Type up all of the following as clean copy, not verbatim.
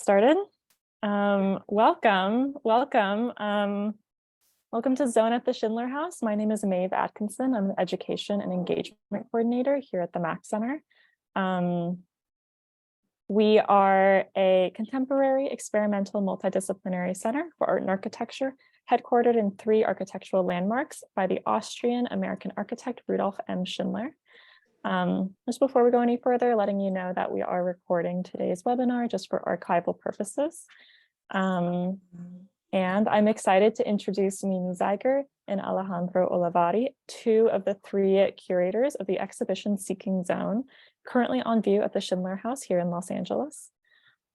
started. Welcome to Zohn at the Schindler House. My name is Maeve Atkinson. I'm the Education and Engagement Coordinator here at the Mac Center. We are a contemporary experimental multidisciplinary center for art and architecture, headquartered in 3 architectural landmarks by the Austrian-American architect Rudolf M. Schindler. Just before we go any further, letting you know that we are recording today's webinar just for archival purposes. And I'm excited to introduce Mimi Zeiger and Alejandro Olávarri, 2 of the 3 curators of the exhibition Seeking Zohn, currently on view at the Schindler House here in Los Angeles.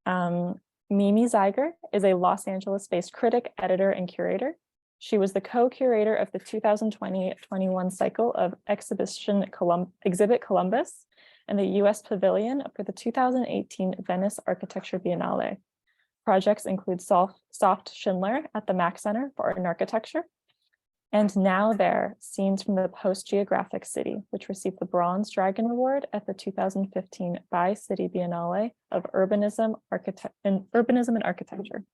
Mimi Zeiger is a Los Angeles-based critic, editor, and curator. She was the co-curator of the 2020-21 cycle of Exhibit Columbus and the U.S. Pavilion for the 2018 Venice Architecture Biennale. Projects include Soft Schindler at the Mac Center for Art and Architecture, and Now There, Scenes from the Post-Geographic City, which received the Bronze Dragon Award at the 2015 Bi-City Biennale of Urbanism and Architecture.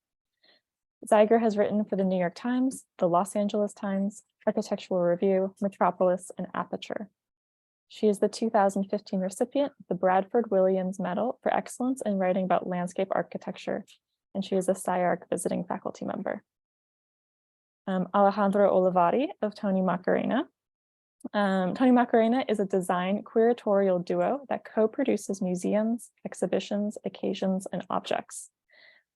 Zeiger has written for the New York Times, the Los Angeles Times, Architectural Review, Metropolis, and Aperture. She is the 2015 recipient of the Bradford Williams Medal for Excellence in Writing about Landscape Architecture, and she is a SCI-Arc visiting faculty member. Alejandro Olávarri of Tony Macarena. Tony Macarena is a design curatorial duo that co-produces museums, exhibitions, occasions, and objects.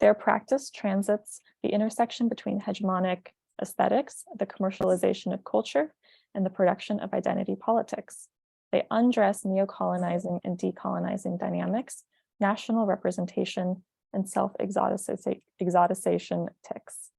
Their practice transits the intersection between hegemonic aesthetics, the commercialization of culture, and the production of identity politics. They undress neo-colonizing and decolonizing dynamics, national representation, and self-exoticization tics.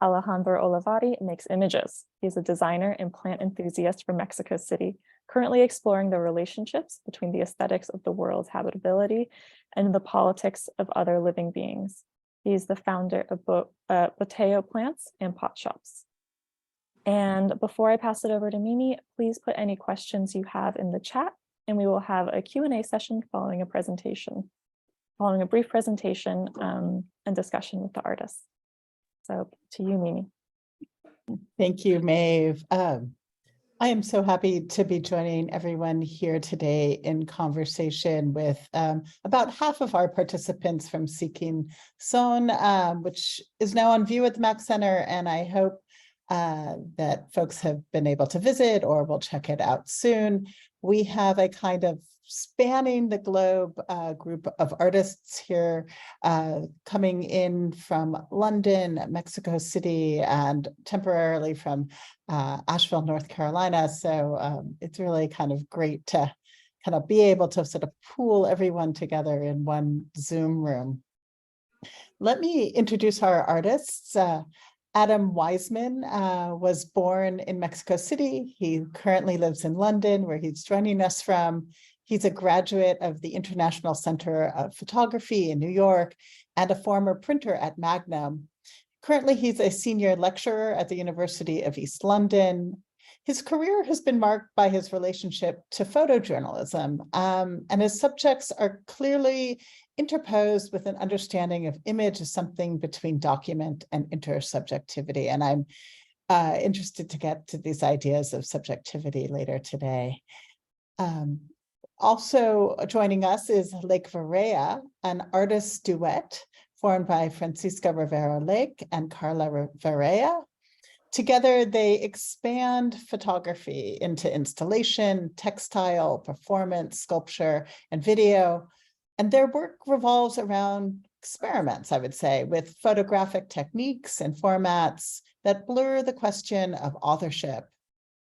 Alejandro Olávarri makes images. He's a designer and plant enthusiast from Mexico City, currently exploring the relationships between the aesthetics of the world's habitability and the politics of other living beings. He's the founder of Boteo Plants and Pot Shops. And before I pass it over to Mimi, please put any questions you have in the chat, and we will have a Q&A session following a brief presentation and discussion with the artists. So to you, Mimi. Thank you, Maeve. I am so happy to be joining everyone here today in conversation with about half of our participants from Seeking Zohn, which is now on view at the Mac Center, and I hope that folks have been able to visit or will check it out soon. We have a kind of spanning the globe group of artists here coming in from London, Mexico City, and temporarily from Asheville, North Carolina. So it's really kind of great to kind of be able to sort of pool everyone together in one Zoom room. Let me introduce our artists. Adam Wiseman was born in Mexico City. He currently lives in London, where he's joining us from. He's a graduate of the International Center of Photography in New York and a former printer at Magnum. Currently, he's a senior lecturer at the University of East London. His career has been marked by his relationship to photojournalism, and his subjects are clearly interposed with an understanding of image as something between document and intersubjectivity. And I'm interested to get to these ideas of subjectivity later today. Also joining us is Lake Verea, an artist duet formed by Francisca Rivera Lake and Carla Verea. Together, they expand photography into installation, textile, performance, sculpture, and video. And their work revolves around experiments, I would say, with photographic techniques and formats that blur the question of authorship.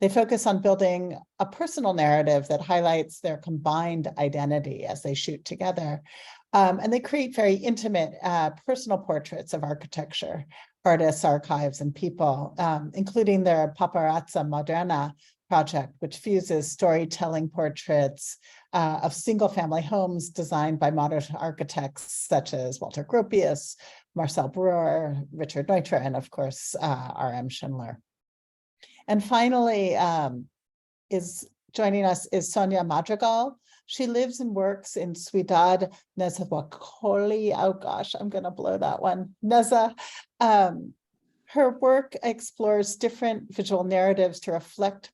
They focus on building a personal narrative that highlights their combined identity as they shoot together. And they create very intimate personal portraits of architecture, artists, archives, and people, including their Paparazza Moderna project, which fuses storytelling portraits of single-family homes designed by modern architects such as Walter Gropius, Marcel Breuer, Richard Neutra, and of course, R.M. Schindler. And finally, is joining us is Sonia Madrigal. She lives and works in Ciudad Nezahualcóyotl. Oh gosh, I'm going to blow that one. Neza. Her work explores different visual narratives to reflect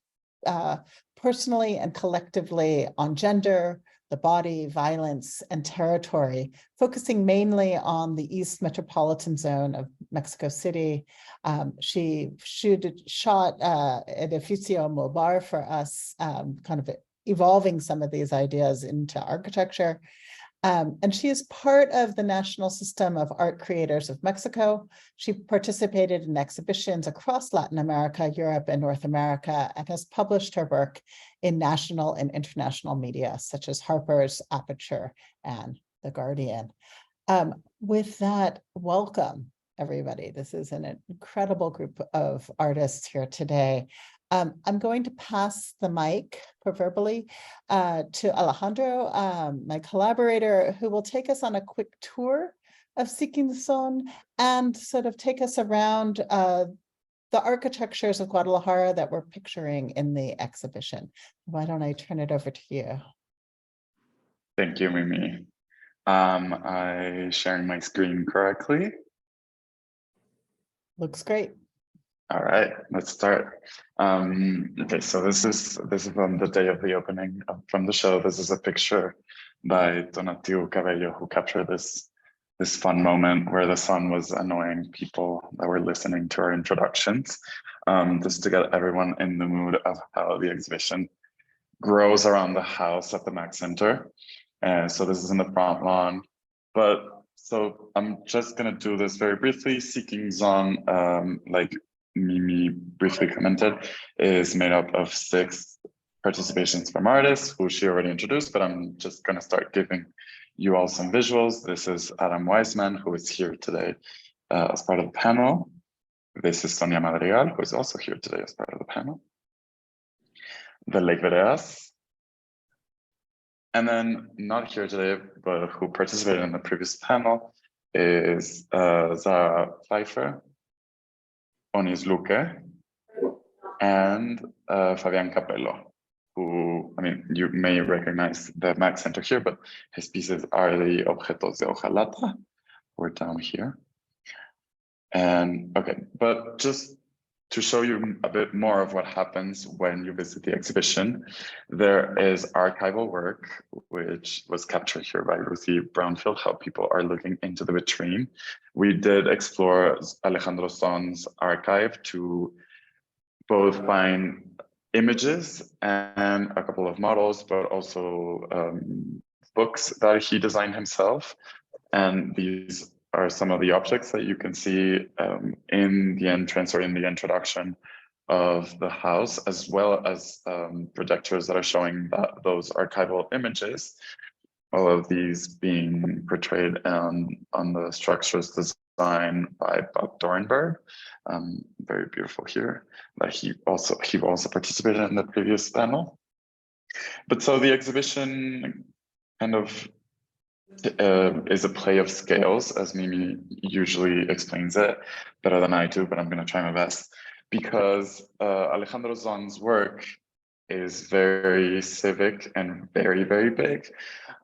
personally and collectively on gender, the body, violence, and territory, focusing mainly on the East Metropolitan Zone of Mexico City. She shot an Edificio Mobile for us, kind of evolving some of these ideas into architecture. And she is part of the National System of Art Creators of Mexico. She participated in exhibitions across Latin America, Europe, and North America, and has published her work in national and international media, such as Harper's, Aperture, and The Guardian. With that, welcome, everybody. This is an incredible group of artists here today. I'm going to pass the mic, proverbially, to Alejandro, my collaborator, who will take us on a quick tour of Seeking Zohn and sort of take us around the architectures of Guadalajara that we're picturing in the exhibition. Why don't I turn it over to you? Thank you, Mimi. I sharing my screen correctly? Looks great. All right, let's start. Okay, so this is from the day of the opening from the show. This is a picture by Tonatiuh Cabello, who captured this fun moment where the sun was annoying people that were listening to our introductions, just to get everyone in the mood of how the exhibition grows around the house at the Mac Center. So this is in the front lawn, so I'm just gonna do this very briefly. Seeking Zohn, like Mimi briefly commented, is made up of 6 participations from artists who she already introduced, but I'm just going to start giving you all some visuals. This is Adam Wiseman, who is here today as part of the panel. This is Sonia Madrigal, who is also here today as part of the panel. The Lake Vereas. And then not here today, but who participated in the previous panel is Zara Pfeiffer, Onis Luque, and Fabian Capello, who, I mean, you may recognize the Mac Center here, but his pieces are the Objetos de Hojalata, we're down here. And okay, but just to show you a bit more of what happens when you visit the exhibition, there is archival work, which was captured here by Ruthie Brownfield, how people are looking into the vitrine. We did explore Alejandro Zohn's archive to both find images and a couple of models, but also books that he designed himself. And these are some of the objects that you can see in the entrance or in the introduction of the house, as well as projectors that are showing those archival images. All of these being portrayed on the structures designed by Bob Dorenberg. Very beautiful here. That he also participated in the previous panel. But so the exhibition kind of is a play of scales, as Mimi usually explains it better than I do, but I'm going to try my best, because Alejandro Zohn's work is very civic and very, very big.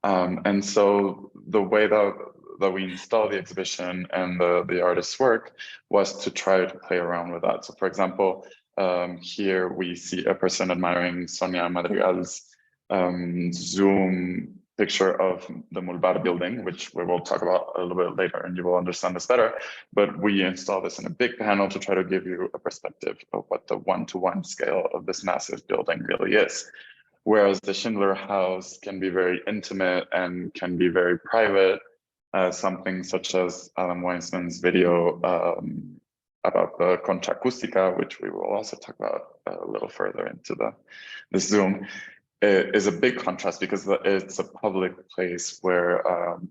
And so the way that we install the exhibition and the artist's work was to try to play around with that. So for example, here we see a person admiring Sonia Madrigal's Zoom picture of the Mulbar building, which we will talk about a little bit later and you will understand this better. But we install this in a big panel to try to give you a perspective of what the one-to-one scale of this massive building really is. Whereas the Schindler House can be very intimate and can be very private, something such as Adam Wiseman's video about the Concha Acústica, which we will also talk about a little further into the Zoom, is a big contrast because it's a public place where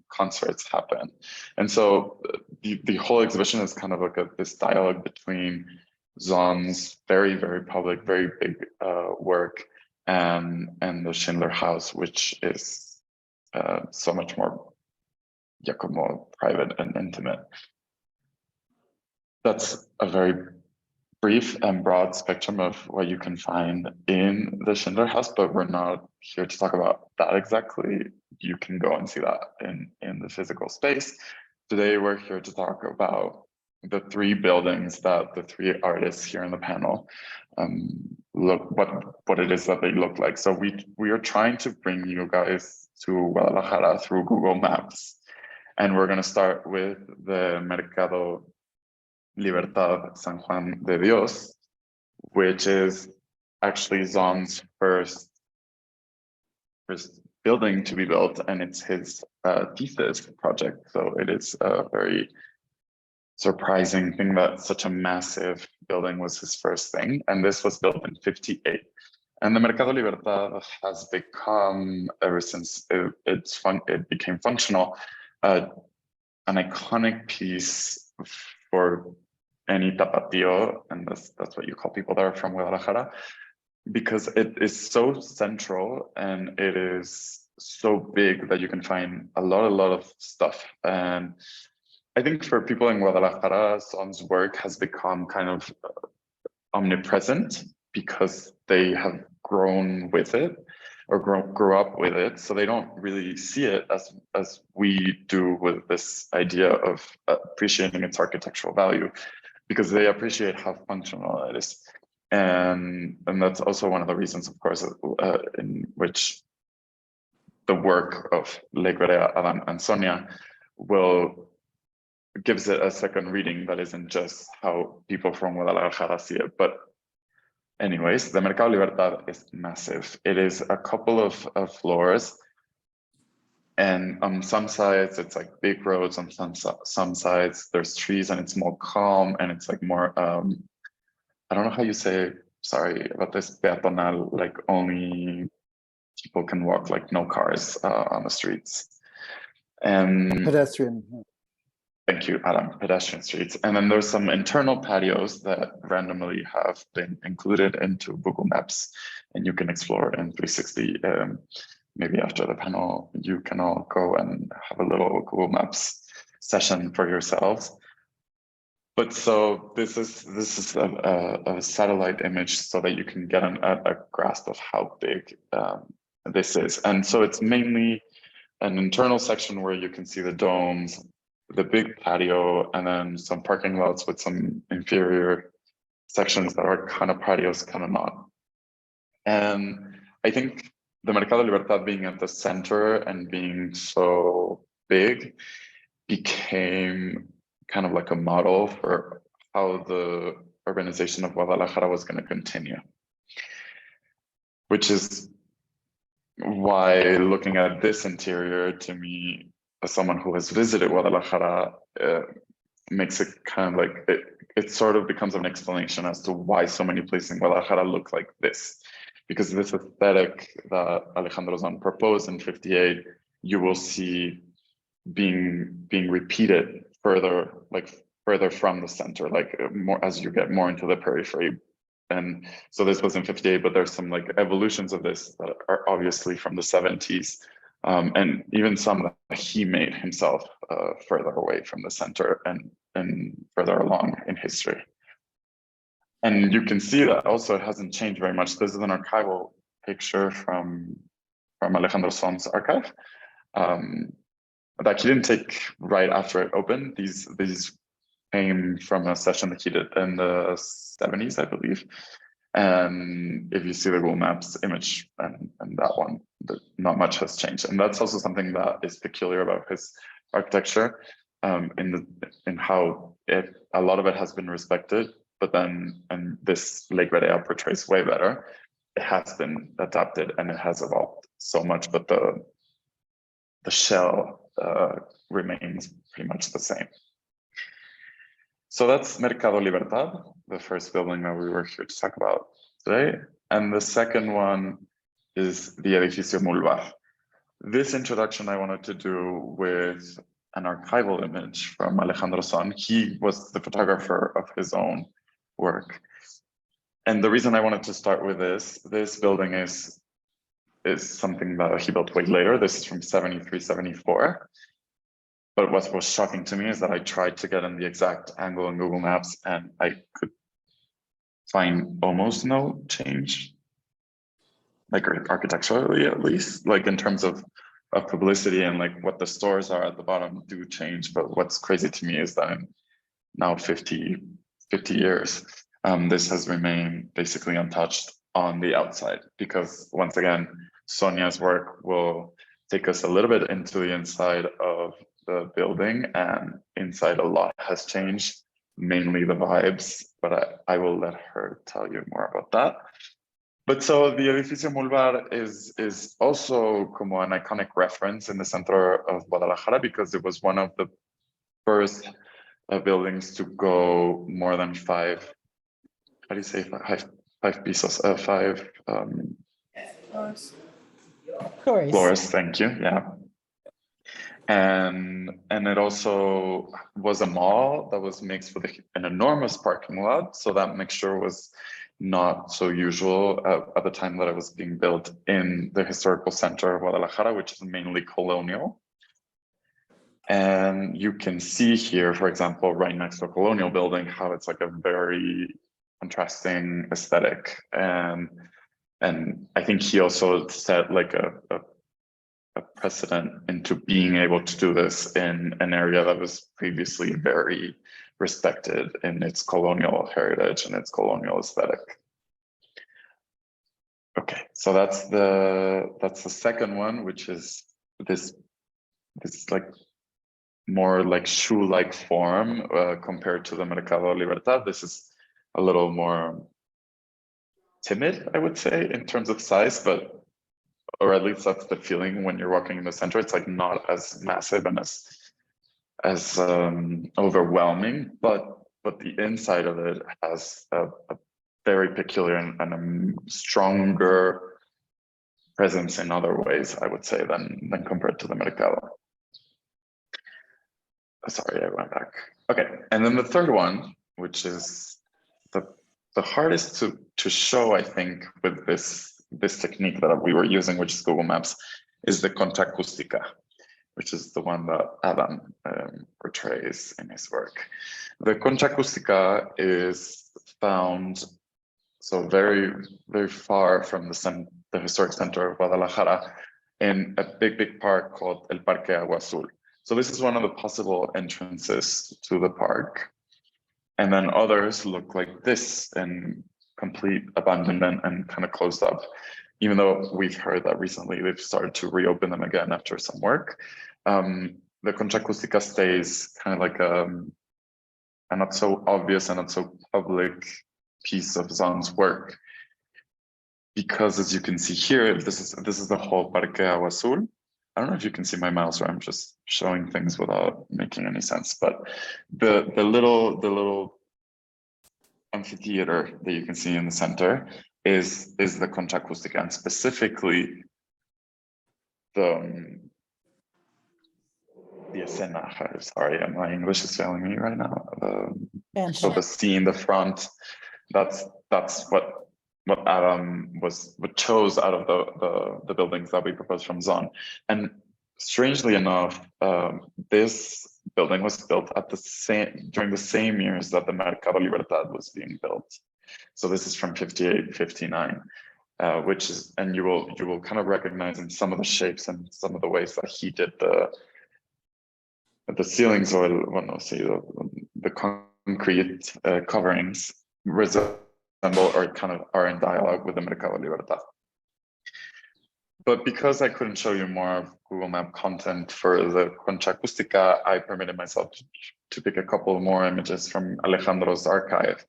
concerts happen. And so the whole exhibition is kind of like this dialogue between Zohn's very, very public, very big work and the Schindler House, which is so much more como private and intimate. That's a very brief and broad spectrum of what you can find in the Schindler House, but we're not here to talk about that exactly. You can go and see that in the physical space. Today, we're here to talk about the three buildings that the three artists here in the panel look what it is that they look like. So we are trying to bring you guys to Guadalajara through Google Maps, and we're going to start with the Mercado Libertad San Juan de Dios, which is actually Zohn's first building to be built, and it's his thesis project. So it is a very surprising thing that such a massive building was his first thing, and this was built in '58. And the Mercado Libertad has become, ever since it became functional, an iconic piece for any tapatio, and that's what you call people that are from Guadalajara, because it is so central and it is so big that you can find a lot of stuff. And I think for people in Guadalajara, Zohn's work has become kind of omnipresent because they have grown with it or grew up with it, so they don't really see it as we do with this idea of appreciating its architectural value, because they appreciate how functional it is. And that's also one of the reasons, of course, in which the work of Lake Verea, Adam, and Sonia gives it a second reading that isn't just how people from Guadalajara see it. But anyways, the Mercado Libertad is massive. It is a couple of floors, and on some sides it's like big roads. On some sides there's trees, and it's more calm, and it's like more I don't know how you say, sorry about this, peatonal, like only people can walk, like no cars on the streets. And pedestrian. Thank you, Adam. Pedestrian streets. And then there's some internal patios that randomly have been included into Google Maps, and you can explore in 360. Maybe after the panel, you can all go and have a little Google Maps session for yourselves. But so this is a satellite image so that you can get a grasp of how big this is. And so it's mainly an internal section where you can see the domes, the big patio, and then some parking lots with some inferior sections that are kind of patios, kind of not. And I think the Mercado Libertad being at the center and being so big became kind of like a model for how the urbanization of Guadalajara was going to continue, which is why looking at this interior, to me, as someone who has visited Guadalajara, makes it kind of like, it sort of becomes an explanation as to why so many places in Guadalajara look like this. Because this aesthetic that Alejandro Zohn proposed in '58, you will see being repeated further from the center, like more as you get more into the periphery. And so this was in '58, but there's some like evolutions of this that are obviously from the '70s, and even some that he made himself further away from the center and further along in history. And you can see that also it hasn't changed very much. This is an archival picture from Alejandro Zohn's archive that he didn't take right after it opened. These came from a session that he did in the '70s, I believe. And if you see the Google Maps image and that one, not much has changed. And that's also something that is peculiar about his architecture, in how a lot of it has been respected, but then, and this Lake Verea portrays way better, it has been adapted and it has evolved so much, but the shell remains pretty much the same. So that's Mercado Libertad, the first building that we were here to talk about today. And the second one is the Edificio Mulvar. This introduction I wanted to do with an archival image from Alejandro Zohn. He was the photographer of his own work. And the reason I wanted to start with this building is something that he built way later. This is from '73, '74. But what was shocking to me is that I tried to get in the exact angle in Google Maps and I find almost no change, like architecturally at least, like in terms of publicity and like what the stores are at the bottom do change. But what's crazy to me is that in now 50 years, this has remained basically untouched on the outside, because once again, Sonia's work will take us a little bit into the inside of the building, and inside a lot has changed, mainly the vibes, but I will let her tell you more about that. But so the Edificio Mulvar is also como an iconic reference in the center of Guadalajara, because it was one of the first buildings to go more than five, how do you say, five pieces, floors, thank you, yeah. And it also was a mall that was mixed with an enormous parking lot. So that mixture was not so usual at the time that it was being built in the historical center of Guadalajara, which is mainly colonial. And you can see here, for example, right next to a colonial building, how it's like a very contrasting aesthetic. And I think he also set like a precedent into being able to do this in an area that was previously very respected in its colonial heritage and its colonial aesthetic. Okay, so that's the second one, which is this like more like shoe-like form compared to the Mercado Libertad. This is a little more timid, I would say, in terms of size, but or at least that's the feeling when you're walking in the center. It's like not as massive and as overwhelming, but the inside of it has a very peculiar and a stronger presence in other ways, I would say, than compared to the Mercado. Sorry, I went back. Okay, and then the third one, which is the hardest to show, I think, with this technique that we were using, which is Google Maps, is the concha acústica, which is the one that Adam portrays in his work. The concha acústica is found so very, very far from the historic center of Guadalajara in a big park called El Parque Agua Azul. So this is one of the possible entrances to the park. And then others look like this in complete abandonment and kind of closed up, even though we've heard that recently they've started to reopen them again after some work. The concha acústica stays kind of like a not so obvious and not so public piece of Zohn's work, because as you can see here, this is the whole Parque Agua Azul. I don't know if you can see my mouse, or I'm just showing things without making any sense, but the little amphitheater that you can see in the center is the concha acústica, and specifically the escena. Sorry, my English is failing me right now. So the scene, the front, that's what Adam chose out of the buildings that we proposed from Zohn. And strangely enough, this building was built at during the same years that the Mercado Libertad was being built. So this is from 58, 59, which is, and you will kind of recognize in some of the shapes and some of the ways that he did the ceilings, or the concrete coverings resemble or kind of are in dialogue with the Mercado Libertad. But because I couldn't show you more of Google Map content for the concha acústica, I permitted myself to pick a couple more images from Alejandro's archive.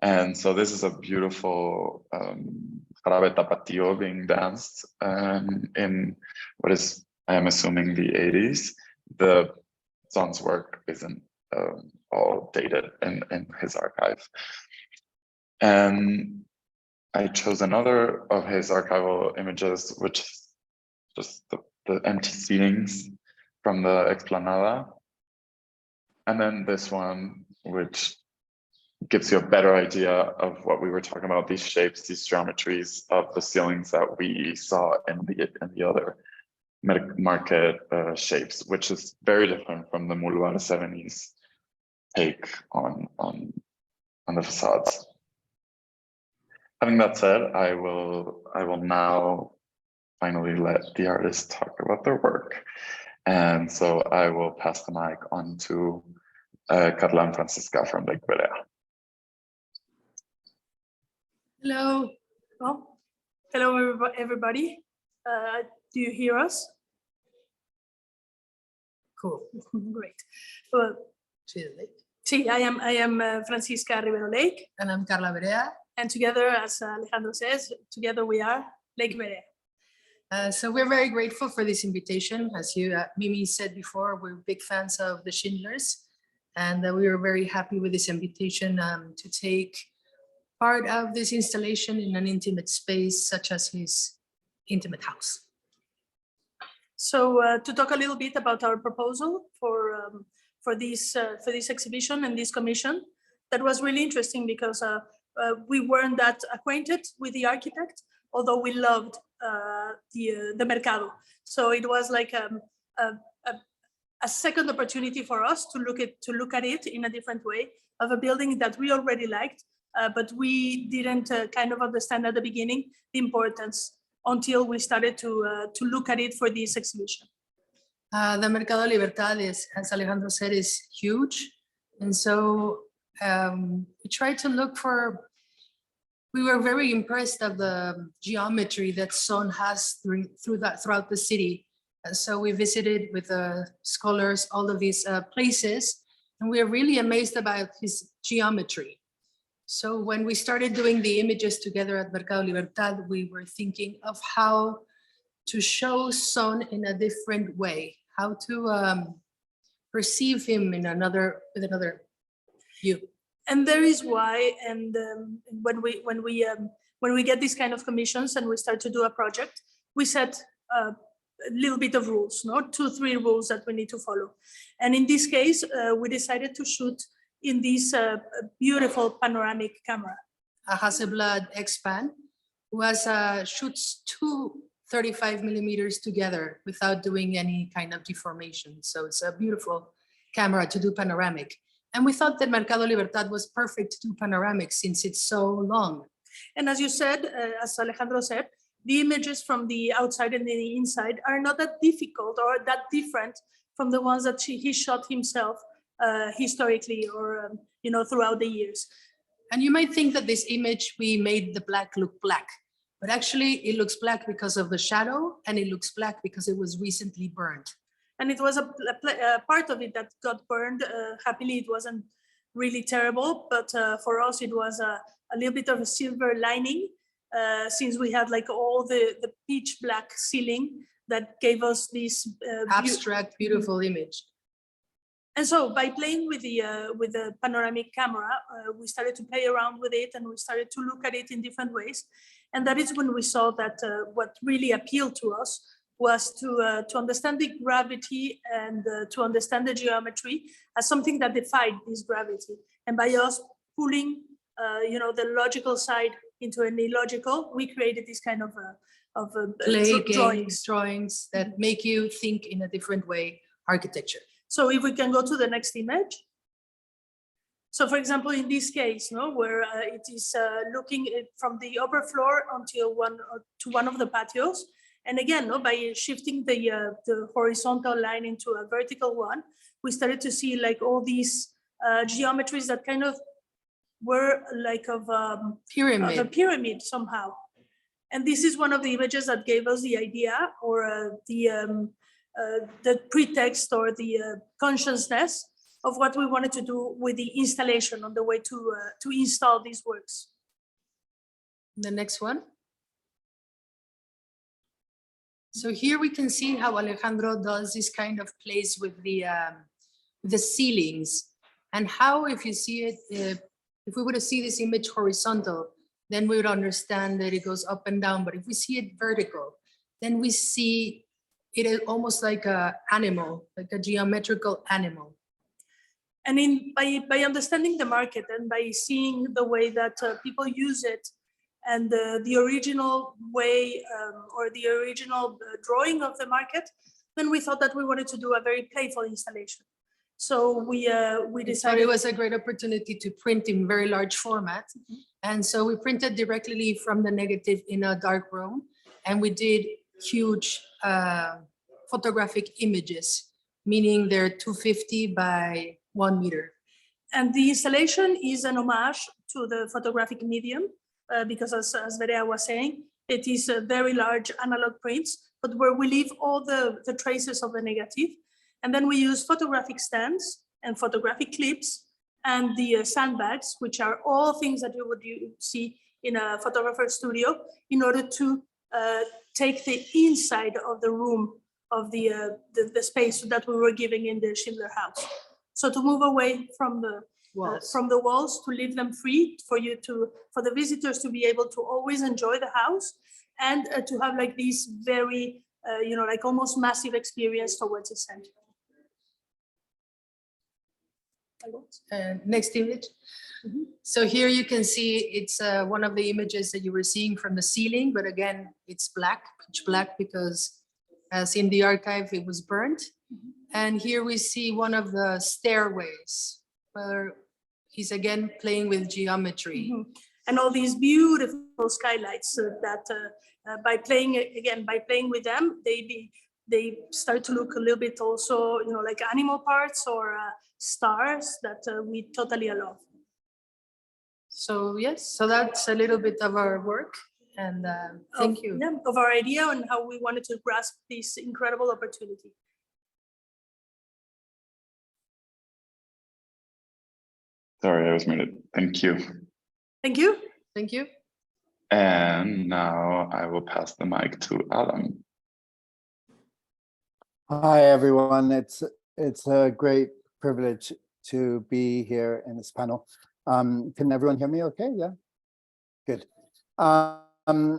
And so this is a beautiful jarabe tapatio being danced in what is, I am assuming, the 80s. The Zohn's work isn't all dated in his archive. And I chose another of his archival images, which is just the empty seatings from the explanada. And then this one, which gives you a better idea of what we were talking about, these shapes, these geometries of the ceilings that we saw in the other market shapes, which is very different from the Mulvar 70s take on the facades. Having that said, I will now finally let the artists talk about their work. And so I will pass the mic on to Carla and Francisca from Lake Verea. Hello. Well, hello, everybody. Do you hear us? Cool. Great. Well, see, I am Francisca Rivero Lake. And I'm Carla Verea. And together, as Alejandro says, together we are Lake Verea. So we're very grateful for this invitation. As you, Mimi said before, we're big fans of the Schindlers. And we were very happy with this invitation to take part of this installation in an intimate space, such as his intimate house. So to talk a little bit about our proposal for this exhibition and this commission, that was really interesting because we weren't that acquainted with the architect, although we loved the Mercado. So it was like a second opportunity for us to look at it in a different way, of a building that we already liked, but we didn't kind of understand at the beginning the importance until we started to look at it for this exhibition. The Mercado Libertad is, as Alejandro said, is huge. And so we tried to look for, we were very impressed of the geometry that Zohn has throughout the city. And so we visited with scholars all of these places, and we are really amazed about his geometry. So when we started doing the images together at Mercado Libertad, we were thinking of how to show Zohn in a different way, how to perceive him in with another view. And there is why, and when we get these kind of commissions and we start to do a project, we set a little bit of rules, no, 2-3 rules that we need to follow. And in this case, we decided to shoot in this beautiful panoramic camera. A Hasselblad X-Pan, who shoots 2 35 millimeters together without doing any kind of deformation. So it's a beautiful camera to do panoramic. And we thought that Mercado Libertad was perfect to do panoramic since it's so long. And as you said, as Alejandro said, the images from the outside and the inside are not that difficult or that different from the ones that he shot himself historically or throughout the years. And you might think that this image, we made the black look black, but actually it looks black because of the shadow, and it looks black because it was recently burned. And it was a part of it that got burned. Happily, it wasn't really terrible, but for us, it was a little bit of a silver lining, since we had like all the pitch black ceiling that gave us this abstract, beautiful image. And so by playing with the panoramic camera, we started to play around with it, and we started to look at it in different ways. And that is when we saw that what really appealed to us was to understand the gravity and to understand the geometry as something that defied this gravity. And by us pulling, the logical side into an illogical, we created this kind of drawings that make you think in a different way, architecture. So if we can go to the next image. So for example, in this case, where it is looking from the upper floor until one of the patios. And again, by shifting the horizontal line into a vertical one, we started to see like all these geometries that kind of were like of a pyramid somehow. And this is one of the images that gave us the idea, or the pretext or the consciousness of what we wanted to do with the installation on the way to install these works. The next one. So here we can see how Alejandro does this kind of plays with the ceilings, and how, if you see it, if we were to see this image horizontal, then we would understand that it goes up and down. But if we see it vertical, then we see it is almost like an animal, like a geometrical animal. And by understanding the market and by seeing the way that people use it, and the original way or the original drawing of the market, then we thought that we wanted to do a very playful installation. So we So decided it was a great opportunity to print in very large format. And so we printed directly from the negative in a dark room, and we did huge photographic images, meaning they're 250 by 1 meter. And the installation is an homage to the photographic medium, because as Verea was saying, it is a very large analog prints, but where we leave all the traces of the negative. And then we use photographic stands and photographic clips and the sandbags, which are all things that you would see in a photographer's studio, in order to take the inside of the room of the space that we were giving in the Schindler House. So to move away from the walls, to leave them free for the visitors to be able to always enjoy the house, and to have like this very, like almost massive experience towards the center. Next image. So here you can see it's one of the images that you were seeing from the ceiling, but again, it's black, pitch black, because as in the archive, it was burnt. And here we see one of the stairways where he's again playing with geometry. And all these beautiful skylights that by playing with them, they start to look a little bit also, like animal parts or stars that we totally love. So yes, so that's a little bit of our work, and thank you. Yeah, of our idea and how we wanted to grasp this incredible opportunity. Sorry, I was muted. Thank you. Thank you. Thank you. And now I will pass the mic to Adam. Hi, everyone. It's a great privilege to be here in this panel. Can everyone hear me okay? Yeah, good.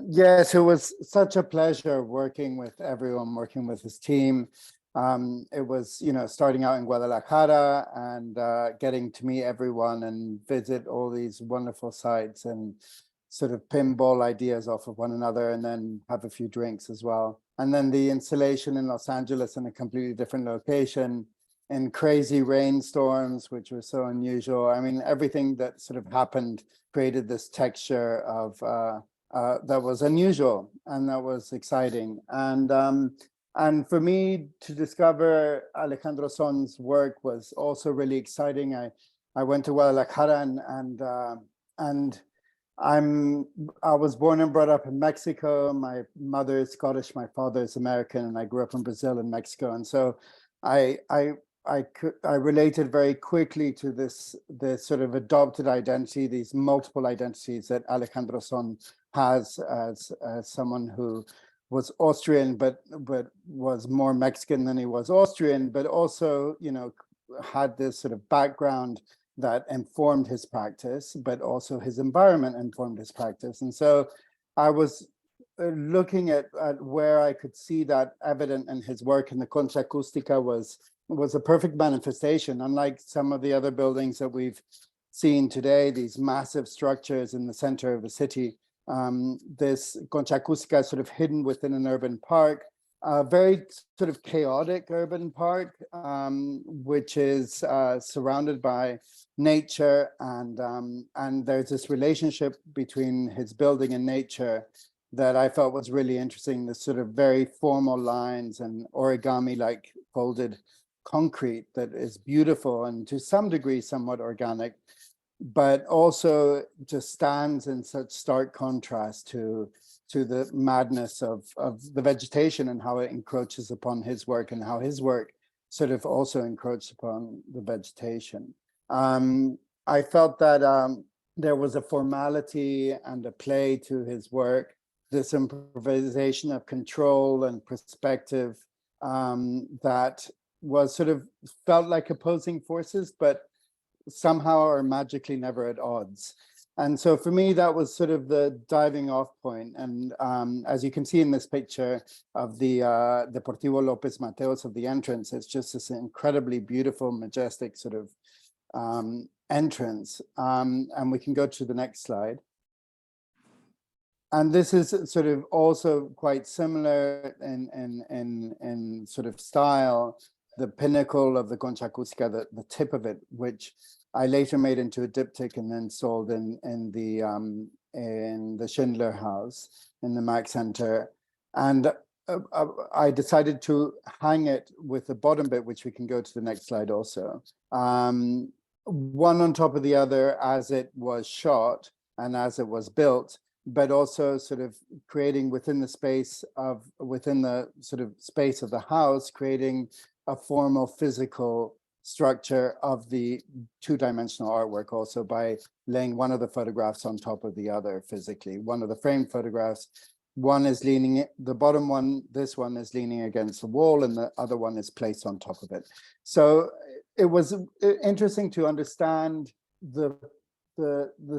Yes, it was such a pleasure working with everyone, working with this team. It was, starting out in Guadalajara and getting to meet everyone and visit all these wonderful sites and sort of pinball ideas off of one another, and then have a few drinks as well. And then the installation in Los Angeles in a completely different location, in crazy rainstorms, which was so unusual. I mean, everything that sort of happened created this texture of that was unusual and that was exciting. And for me to discover Alejandro Zohn's work was also really exciting. I went to Guadalajara and I was born and brought up in Mexico. My mother is Scottish, my father is American, and I grew up in Brazil and Mexico. And so I related very quickly to this sort of adopted identity, these multiple identities that Alejandro Zohn has as someone who was Austrian, but was more Mexican than he was Austrian, but also, had this sort of background that informed his practice, but also his environment informed his practice. And so I was looking at where I could see that evident in his work, and the Concha Acústica was a perfect manifestation. Unlike some of the other buildings that we've seen today, these massive structures in the center of the city, this Concha Acústica is sort of hidden within an urban park, a very sort of chaotic urban park, which is surrounded by nature, and there's this relationship between his building and nature that I felt was really interesting, this sort of very formal lines and origami-like folded concrete that is beautiful and to some degree somewhat organic, but also just stands in such stark contrast to the madness of the vegetation and how it encroaches upon his work, and how his work sort of also encroached upon the vegetation. I felt that there was a formality and a play to his work, this improvisation of control and perspective that was sort of felt like opposing forces, but somehow are magically never at odds. And so for me, that was sort of the diving off point. And as you can see in this picture of the Deportivo López Mateos of the entrance, it's just this incredibly beautiful, majestic sort of entrance. And we can go to the next slide. And this is sort of also quite similar in sort of style pinnacle of the concha acústica, the tip of it, which I later made into a diptych and then sold in the Schindler House in the Mac Center. And I decided to hang it with the bottom bit, which we can go to the next slide also, one on top of the other as it was shot and as it was built, but also sort of creating within the space of, within the sort of space of the house, creating a formal physical structure of the two-dimensional artwork also by laying one of the photographs on top of the other physically. One of the framed photographs, one is leaning, the bottom one, this one is leaning against the wall and the other one is placed on top of it. So it was interesting to understand the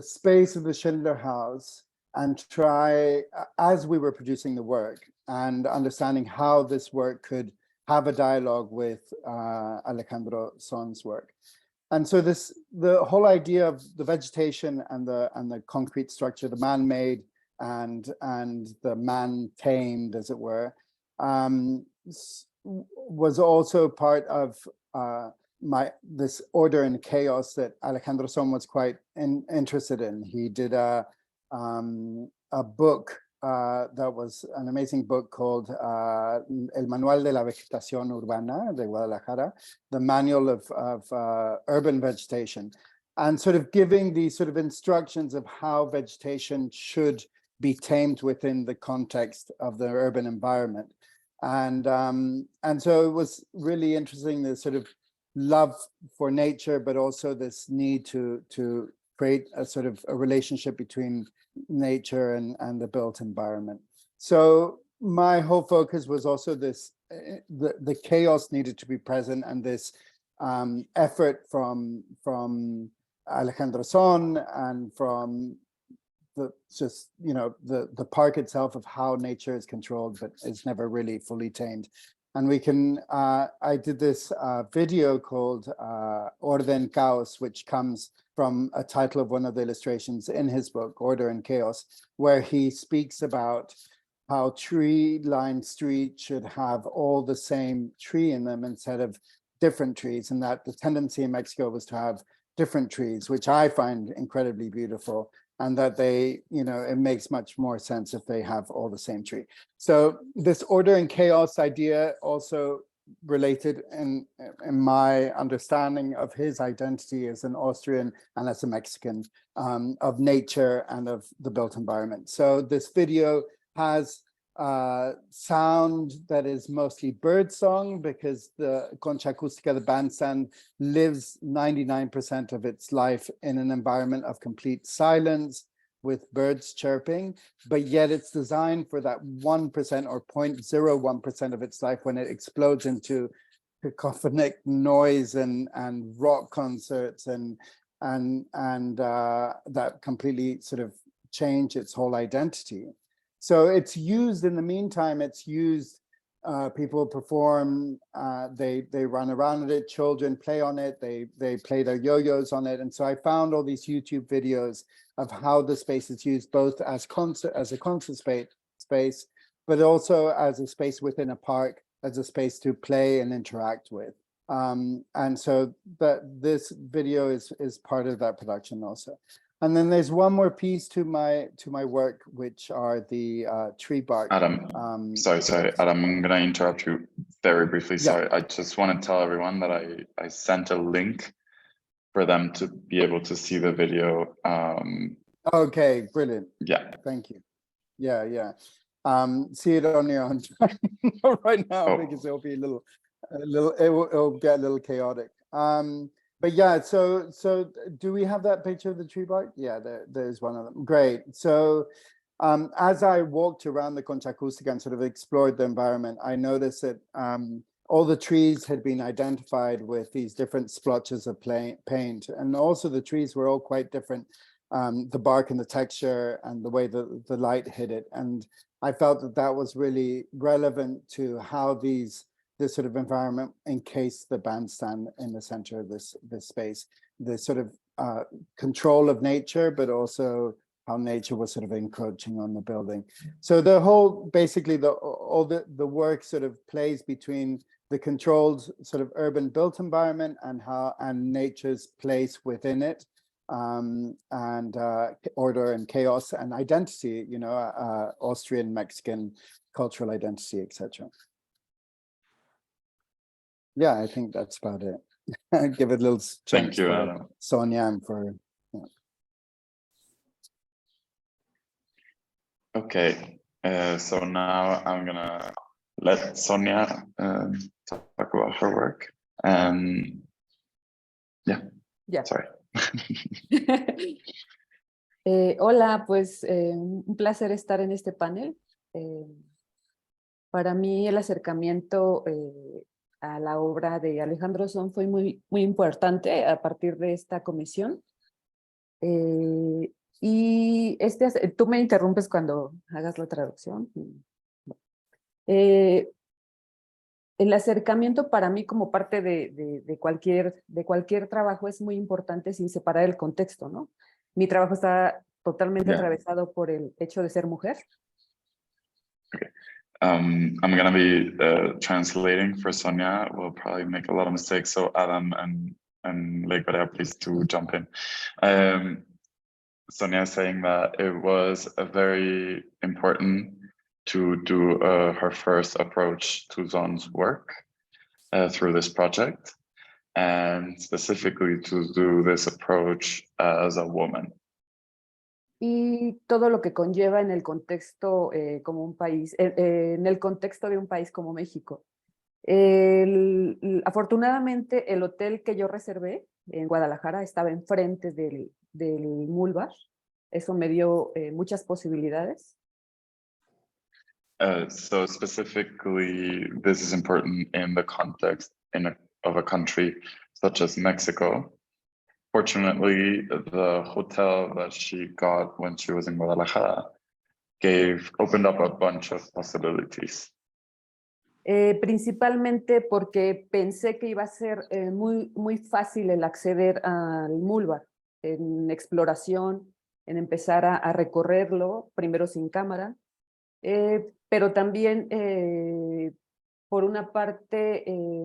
space of the Schindler House and try, as we were producing the work and understanding how this work could have a dialogue with Alejandro Zohn's work. And so the whole idea of the vegetation and the concrete structure, the man-made and the man-tamed, as it were, was also part of this order and chaos that Alejandro Zohn was quite interested in. He did a book that was an amazing book called El Manual de la Vegetación Urbana de Guadalajara, the manual of urban vegetation, and sort of giving these sort of instructions of how vegetation should be tamed within the context of the urban environment. And so it was really interesting, this sort of love for nature, but also this need to create a sort of a relationship between nature and the built environment. So my whole focus was also this, the chaos needed to be present, and this effort from Alejandro Zohn and from the park itself of how nature is controlled, but is never really fully tamed. And we can, I did this video called Orden Caos, which comes from a title of one of the illustrations in his book, Order and Chaos, where he speaks about how tree-lined streets should have all the same tree in them instead of different trees, and that the tendency in Mexico was to have different trees, which I find incredibly beautiful, and that they, it makes much more sense if they have all the same tree. So this order and chaos idea also related in my understanding of his identity as an Austrian and as a Mexican, of nature and of the built environment. So this video has sound that is mostly bird song, because the Concha Acústica, the bandstand, lives 99% of its life in an environment of complete silence with birds chirping, but yet it's designed for that 1% or 0.01% of its life when it explodes into cacophonic noise and rock concerts and that completely sort of change its whole identity. So it's used in the meantime, it's used, people perform, they run around it, children play on it, they play their yo-yos on it. And so I found all these YouTube videos of how the space is used both as a concert space, but also as a space within a park, as a space to play and interact with. And so this video is part of that production also. And then there's one more piece to my work, which are the tree bark. Adam, sorry, Adam, I'm gonna interrupt you very briefly. Yeah. Sorry, I just want to tell everyone that I sent a link for them to be able to see the video. Okay, brilliant. Yeah. Thank you. Yeah. See it on your own time right now, because it'll be it'll get a little chaotic. But yeah, so do we have that picture of the tree bark? Yeah, there's one of them. Great. So as I walked around the Concha Acústica and sort of explored the environment, I noticed that all the trees had been identified with these different splotches of paint. And also the trees were all quite different, the bark and the texture and the way the light hit it. And I felt that was really relevant to how this sort of environment encased the bandstand in the center of this space, this sort of control of nature, but also how nature was sort of encroaching on the building. So the whole, basically all the work sort of plays between the controlled sort of urban built environment and nature's place within it, and order and chaos and identity, you know, Austrian, Mexican cultural identity, etc. Yeah, I think that's about it. Give it a little chance. Thank you, for Adam. Sonia and for. Okay, so now I'm gonna let Sonia talk about her work. Ya. Sorry. Hola, pues un placer estar en este panel. Para mí el acercamiento a la obra de Alejandro Zohn fue muy importante a partir de esta comisión. Y tú me interrumpes cuando hagas la traducción. El acercamiento para mí como parte de cualquier trabajo es muy importante sin separar el contexto, ¿no? Mi trabajo está totalmente atravesado por el hecho de ser mujer. Okay. I'm going to be translating for Sonia. We'll probably make a lot of mistakes. So Adam and Lake Verea, please do jump in. Sonia is saying that it was a very important to do her first approach to Zohn's work through this project, and specifically to do this approach as a woman. Y todo lo que conlleva en el contexto como un país, en el contexto de un país como México. Afortunadamente el hotel que yo reservé en Guadalajara estaba enfrente del Mulvar. Eso me dio muchas posibilidades. So specifically, this is important in the context of a country such as Mexico. Fortunately, the hotel that she got when she was in Guadalajara opened up a bunch of possibilities. Principalmente porque pensé que iba a ser muy fácil el acceder al Mulvar en exploración, en empezar a recorrerlo, primero sin cámara, pero también por una parte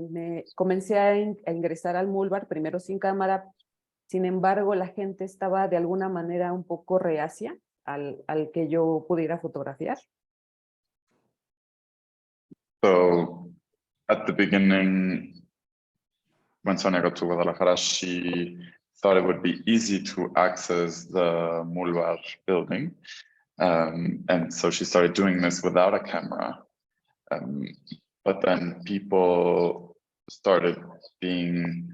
me comencé a ingresar al Mulvar, primero sin cámara. Sin embargo, la gente estaba de alguna manera un poco reacia al que yo pudiera fotografiar. So at the beginning, when Sonia got to Guadalajara, she thought it would be easy to access the Mulvar building. And so she started doing this without a camera. But then people started being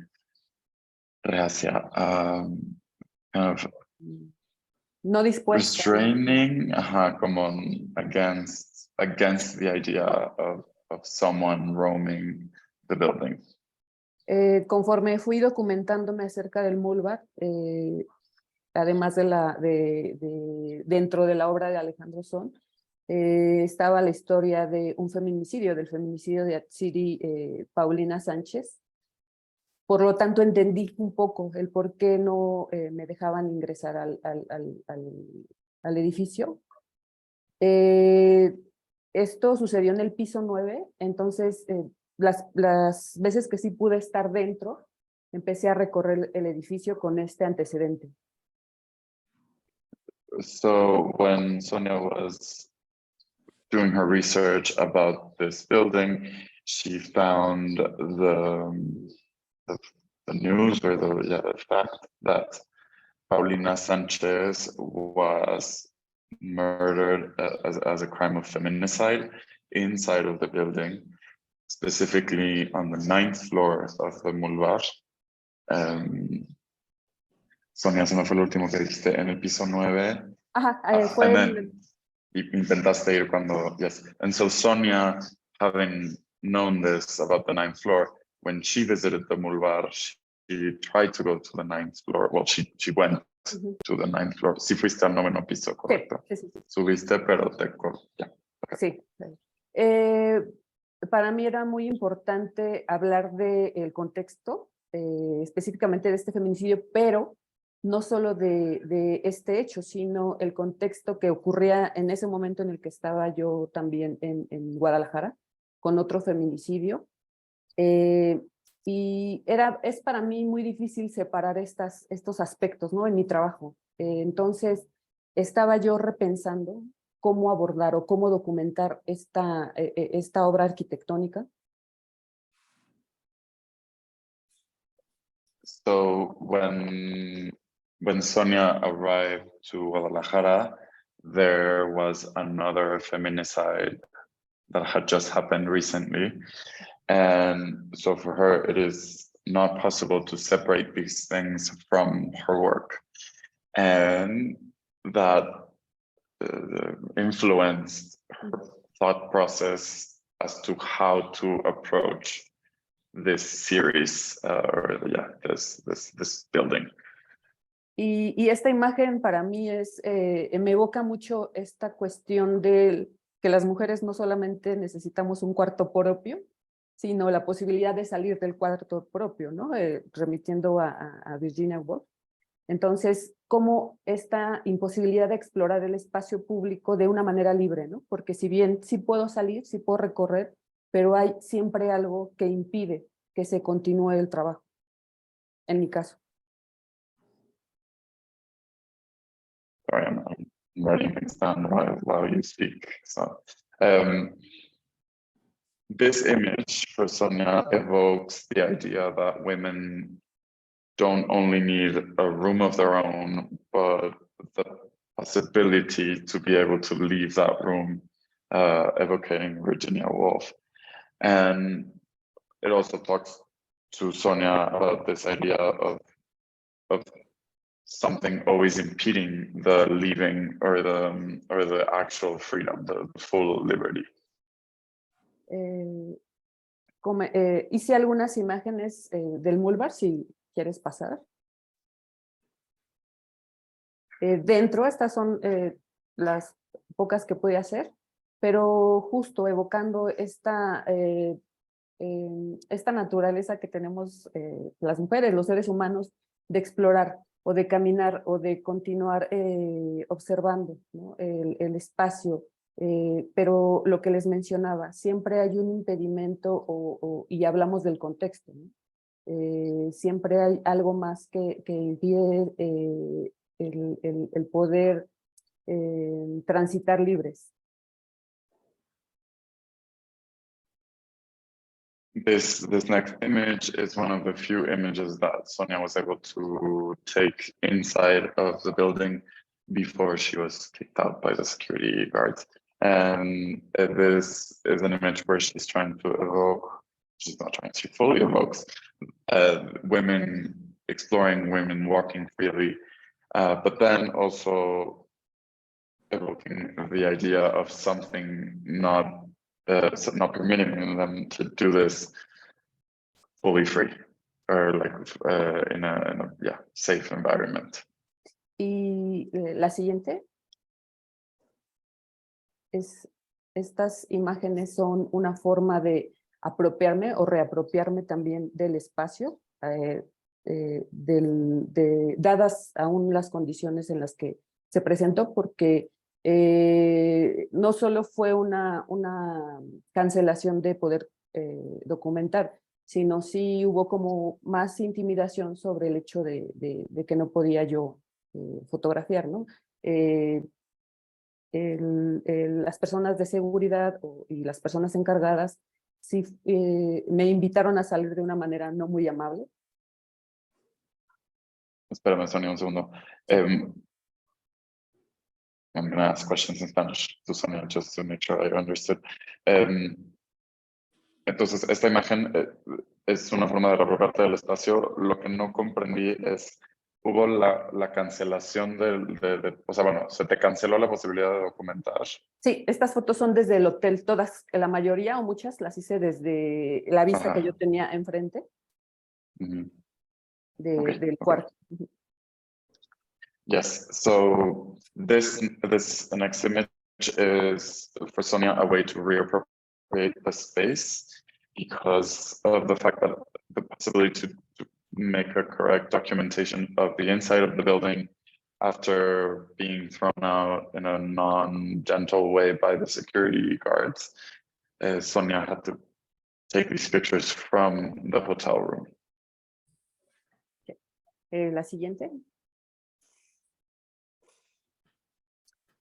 reacia, kind of no dispuesta. Restraining, como against the idea of someone roaming the building. Conforme fui documentándome acerca del Mulvar, además dentro de la obra de Alejandro Zohn, estaba la historia de un feminicidio, del feminicidio de Atsiri Paulina Sánchez. Por lo tanto, entendí un poco el por qué no me dejaban ingresar al edificio. Esto sucedió en el piso 9, entonces las veces que sí pude estar dentro, empecé a recorrer el edificio con este antecedente. So when Sonia was doing her research about this building, she found the news or the fact that Paulina Sanchez was murdered as a crime of feminicide inside of the building, specifically on the 9th floor of the Mulvar. Sonia, se me fue el último que dijiste, en el piso 9. Ajá, Intentaste ir cuando, yes. And so Sonia, having known this about the 9th floor, when she visited the Mulvar, she tried to go to the 9th floor. Well, she went to the 9th floor. Sí fuiste al 9º piso, correcto. Sí. Subiste, pero yeah. Okay. Sí. Para mí era muy importante hablar del contexto, específicamente de este feminicidio, pero no solo de este hecho, sino el contexto que ocurría en ese momento en el que estaba yo también en Guadalajara, con otro feminicidio. Y es para mí muy difícil separar estos aspectos, ¿no? En mi trabajo. Entonces, estaba yo repensando cómo abordar o cómo documentar esta obra arquitectónica. So when Sonia arrived to Guadalajara, there was another feminicide that had just happened recently. And so for her, it is not possible to separate these things from her work. And that influenced her thought process as to how to approach this series, this building. Y esta imagen para mí me evoca mucho esta cuestión de que las mujeres no solamente necesitamos un cuarto propio, sino la posibilidad de salir del cuarto propio, ¿no? Remitiendo a Virginia Woolf. Entonces, como esta imposibilidad de explorar el espacio público de una manera libre, ¿no? Porque si bien sí puedo salir, sí puedo recorrer, pero hay siempre algo que impide que se continúe el trabajo, en mi caso. Sorry, I'm writing things down while you speak. So, this image for Sonia evokes the idea that women don't only need a room of their own, but the possibility to be able to leave that room, evocating Virginia Woolf. And it also talks to Sonia about this idea of something always impeding the leaving or the actual freedom, the full liberty. Hice algunas imágenes del Mulvar, si quieres pasar. Dentro, estas son las pocas que pude hacer, pero justo evocando esta naturaleza que tenemos las mujeres, los seres humanos, de explorar o de caminar o de continuar observando, ¿no? el espacio. Pero lo que les mencionaba, siempre hay un impedimento y hablamos del contexto, ¿no? Siempre hay algo más que impide el poder transitar libres. This next image is one of the few images that Sonia was able to take inside of the building before she was kicked out by the security guards. And this is an image where she's trying to evoke, she's not trying, she fully evokes women, exploring women walking freely, but then also evoking the idea of something not permitting them to do this fully free or like in a safe environment. Y la siguiente estas imágenes son una forma de apropiarme o reapropiarme también del espacio, dadas aún las condiciones en las que se presentó, porque no solo fue una cancelación de poder documentar, sino sí hubo como más intimidación sobre el hecho de que no podía yo fotografiar, ¿no? Las personas de seguridad y las personas encargadas sí me invitaron a salir de una manera no muy amable. Espérame, Sonia, un segundo. I'm going to ask questions in Spanish to Sonia just to make sure I understood. Entonces, esta imagen es una forma de reapropiarte del espacio. Lo que no comprendí es, hubo la cancelación o sea, bueno, se te canceló la posibilidad de documentar. Sí, estas fotos son desde el hotel, todas, la mayoría o muchas las hice desde la vista que yo tenía enfrente del cuarto. Yes, so this next image is for Sonia a way to reappropriate the space because of the fact that the possibility to make a correct documentation of the inside of the building after being thrown out in a non-gentle way by the security guards. Sonia had to take these pictures from the hotel room. La siguiente.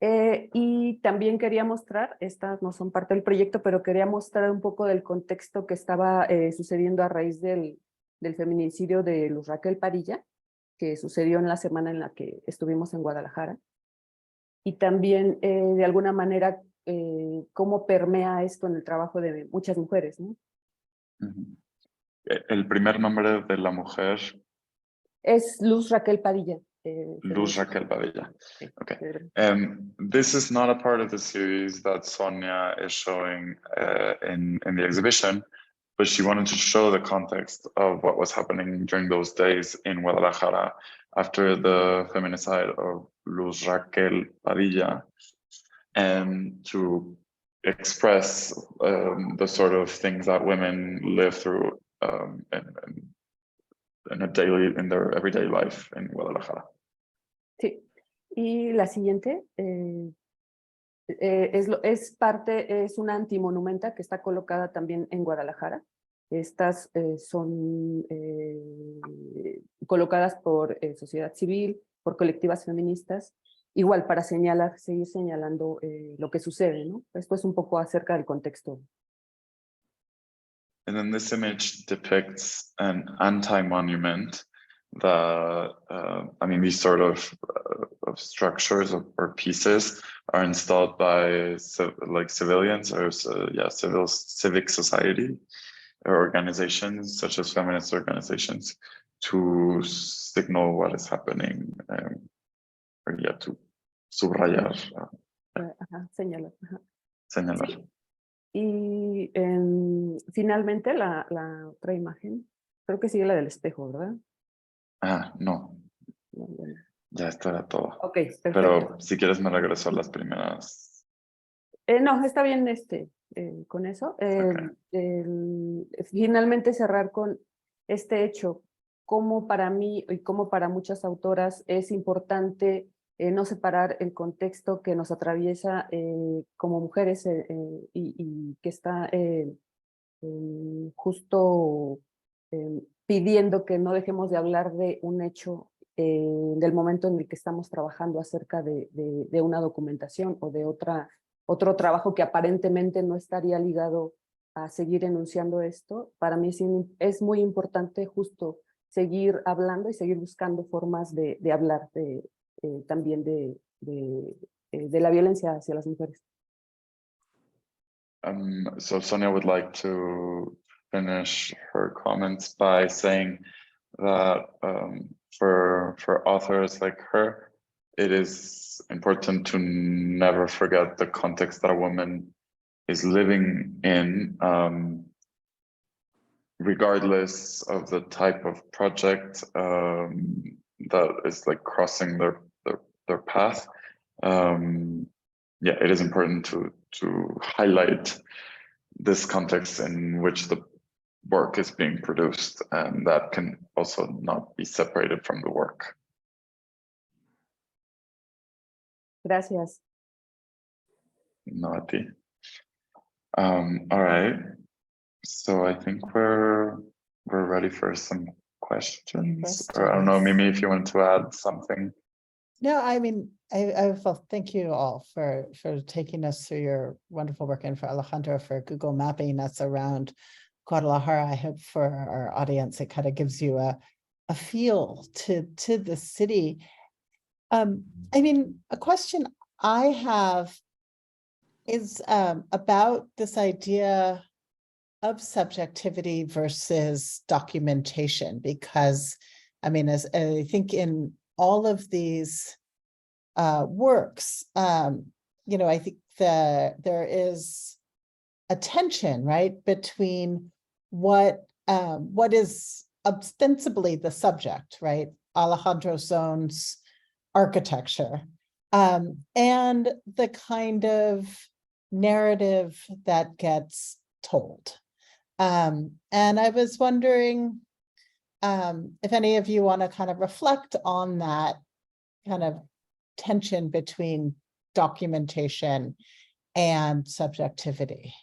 Y también quería mostrar, estas no son parte del proyecto, pero quería mostrar un poco del contexto que estaba sucediendo a raíz del feminicidio de Luz Raquel Padilla, que sucedió en la semana en la que estuvimos en Guadalajara. Y también, de alguna manera, cómo permea esto en el trabajo de muchas mujeres, ¿no? El primer nombre de la mujer. Es Luz Raquel Padilla. Luz Raquel Padilla. Sí, Okay. Pedro. This is not a part of the series that Sonia is showing in the exhibition, but she wanted to show the context of what was happening during those days in Guadalajara after the feminicide of Luz Raquel Padilla, and to express the sort of things that women live through in their everyday life in Guadalajara. Sí, y la siguiente es una antimonumenta que está colocada también en Guadalajara. Estas son colocadas por sociedad civil, por colectivas feministas, igual para seguir señalando lo que sucede, ¿no? Esto es un poco acerca del contexto. And then this image depicts an anti-monument that, I mean, these sort of structures or pieces are installed by civilians or civic society or organizations such as feminist organizations to signal what is happening, or to subrayar. Señalar. Señalar. Sí. Y finalmente la otra imagen, creo que sigue la del espejo, ¿verdad? Ah, no. Ya esto era todo. Ok, perfecto. Pero si quieres me regreso a las primeras. No, está bien con eso. Finalmente cerrar con este hecho, como para mí y como para muchas autoras es importante no separar el contexto que nos atraviesa como mujeres y que está justo pidiendo que no dejemos de hablar de un hecho del momento en el que estamos trabajando acerca de una documentación o de otro trabajo que aparentemente no estaría ligado a seguir enunciando esto. Para mí es muy importante justo seguir hablando y seguir buscando formas de hablar también de la violencia hacia las mujeres. So Sonia would like to finish her comments by saying that for authors like her, it is important to never forget the context that a woman is living in, regardless of the type of project that is like crossing their path. Yeah, it is important to highlight this context in which the work is being produced, and that can also not be separated from the work. Gracias. No, a ti. All right. So I think we're ready for some questions. Or I don't know, Mimi, if you want to add something. No, I mean, well, thank you all for taking us through your wonderful work, and for Alejandro for Google mapping us around Guadalajara. I hope for our audience, it kind of gives you a feel to the city. I mean, a question I have is about this idea of subjectivity versus documentation, because I mean, as I think in all of these works, you know, I think there is a tension, right, between what is ostensibly the subject, right, Alejandro Zohn's architecture, and the kind of narrative that gets told. And I was wondering if any of you want to kind of reflect on that kind of tension between documentation and subjectivity.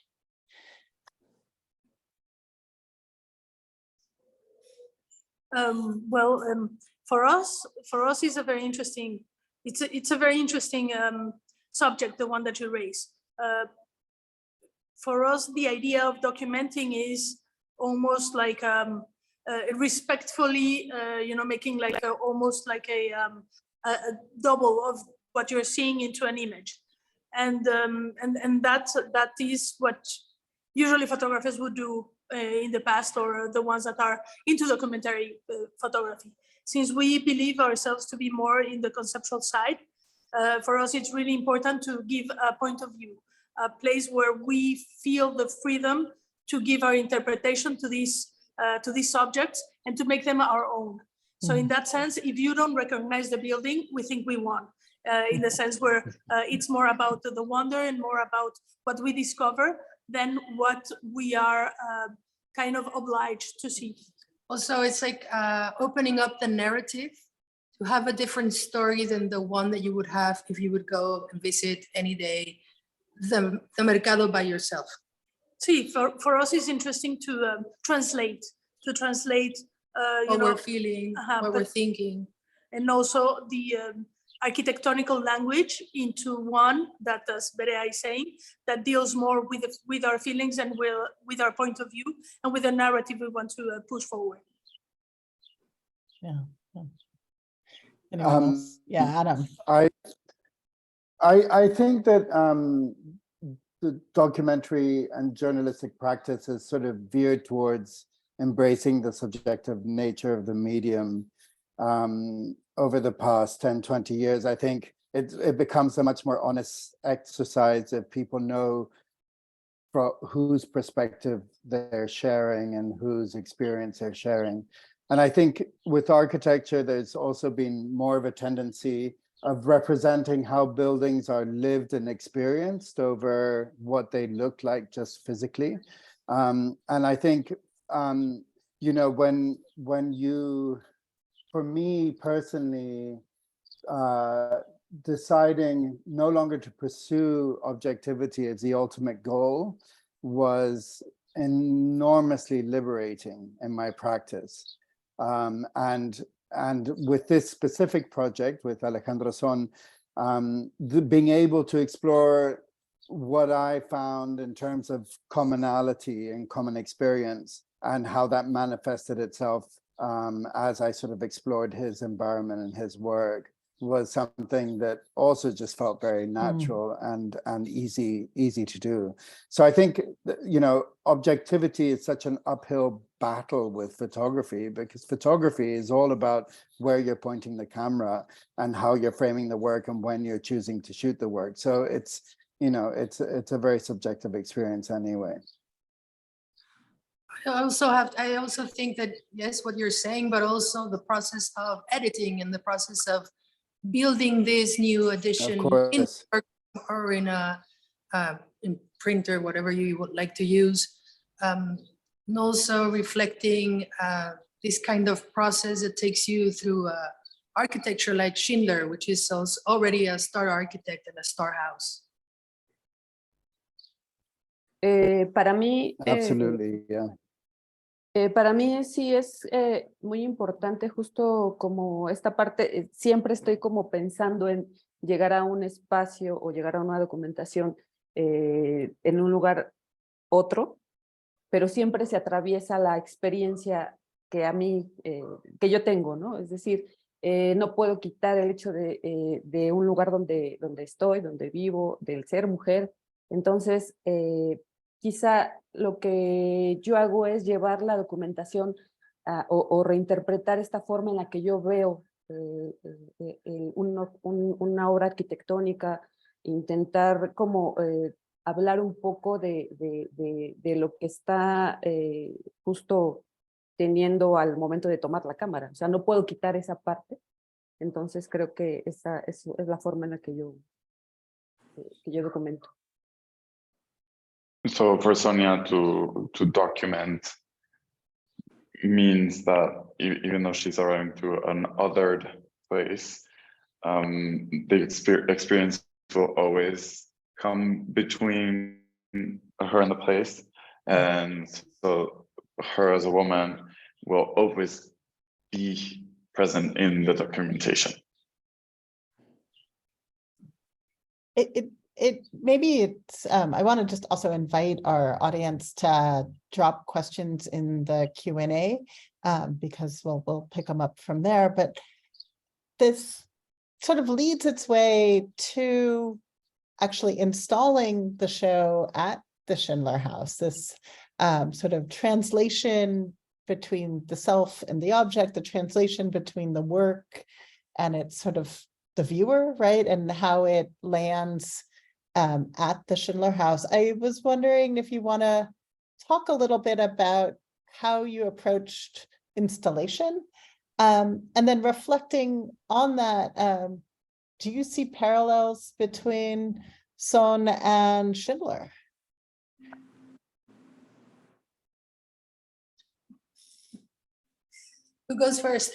For us, it's a very interesting. It's a very interesting subject, the one that you raise. For us, the idea of documenting is almost like respectfully, making like almost like a double of what you're seeing into an image, and that is what usually photographers would do in the past, or the ones that are into documentary photography. Since we believe ourselves to be more in the conceptual side, for us it's really important to give a point of view, a place where we feel the freedom to give our interpretation to these subjects and to make them our own. So in that sense, if you don't recognize the building, we think we won. In the sense where it's more about the wonder and more about what we discover than what we are kind of obliged to see. Also, it's like opening up the narrative to have a different story than the one that you would have if you would go and visit any day the mercado by yourself. See, for us, it's interesting to translate. What we're feeling, what we're thinking. And also the architectonical language into one that, as Verea is saying, that deals more with our feelings and with our point of view and with the narrative we want to push forward. Yeah. Anyone else? Yeah, Adam. I think that the documentary and journalistic practice is sort of veered towards embracing the subjective nature of the medium over the past 10, 20 years. I think it becomes a much more honest exercise if people know from whose perspective they're sharing and whose experience they're sharing. And I think with architecture, there's also been more of a tendency of representing how buildings are lived and experienced over what they look like just physically. And I think, when you, for me personally, deciding no longer to pursue objectivity as the ultimate goal was enormously liberating in my practice. And with this specific project with Alejandro Zohn, being able to explore what I found in terms of commonality and common experience and how that manifested itself as I sort of explored his environment and his work was something that also just felt very natural and easy to do. So I think, objectivity is such an uphill battle with photography, because photography is all about where you're pointing the camera and how you're framing the work and when you're choosing to shoot the work. So it's a very subjective experience anyway. I also think that, yes, what you're saying, but also the process of editing and the process of building this new edition in or in a in printer, whatever you would like to use, and also reflecting this kind of process that takes you through architecture like Schindler, which is already a star architect and a star house. Para mí, Absolutely, yeah. Para mí sí es muy importante, justo como esta parte, siempre estoy como pensando en llegar a un espacio o llegar a una documentación en un lugar otro, pero siempre se atraviesa la experiencia que a mí, que yo tengo, ¿no? Es decir, no puedo quitar el hecho de un lugar donde estoy, donde vivo, del ser mujer. Entonces, quizá lo que yo hago es llevar la documentación o reinterpretar esta forma en la que yo veo una obra arquitectónica, intentar como hablar un poco de lo que está justo teniendo al momento de tomar la cámara. O sea, no puedo quitar esa parte. Entonces creo que esa es la forma en la que yo documento. So for Sonia to document means that even though she's arriving to an othered place, the experience will always come between her and the place. And so her as a woman will always be present in the documentation? Maybe it's, I want to just also invite our audience to drop questions in the Q&A, because we'll pick them up from there. But this sort of leads its way to actually installing the show at the Schindler House, this sort of translation between the self and the object, the translation between the work and it's sort of the viewer, right? And how it lands at the Schindler House. I was wondering if you want to talk a little bit about how you approached installation, and then reflecting on that, do you see parallels between Zohn and Schindler? Who goes first?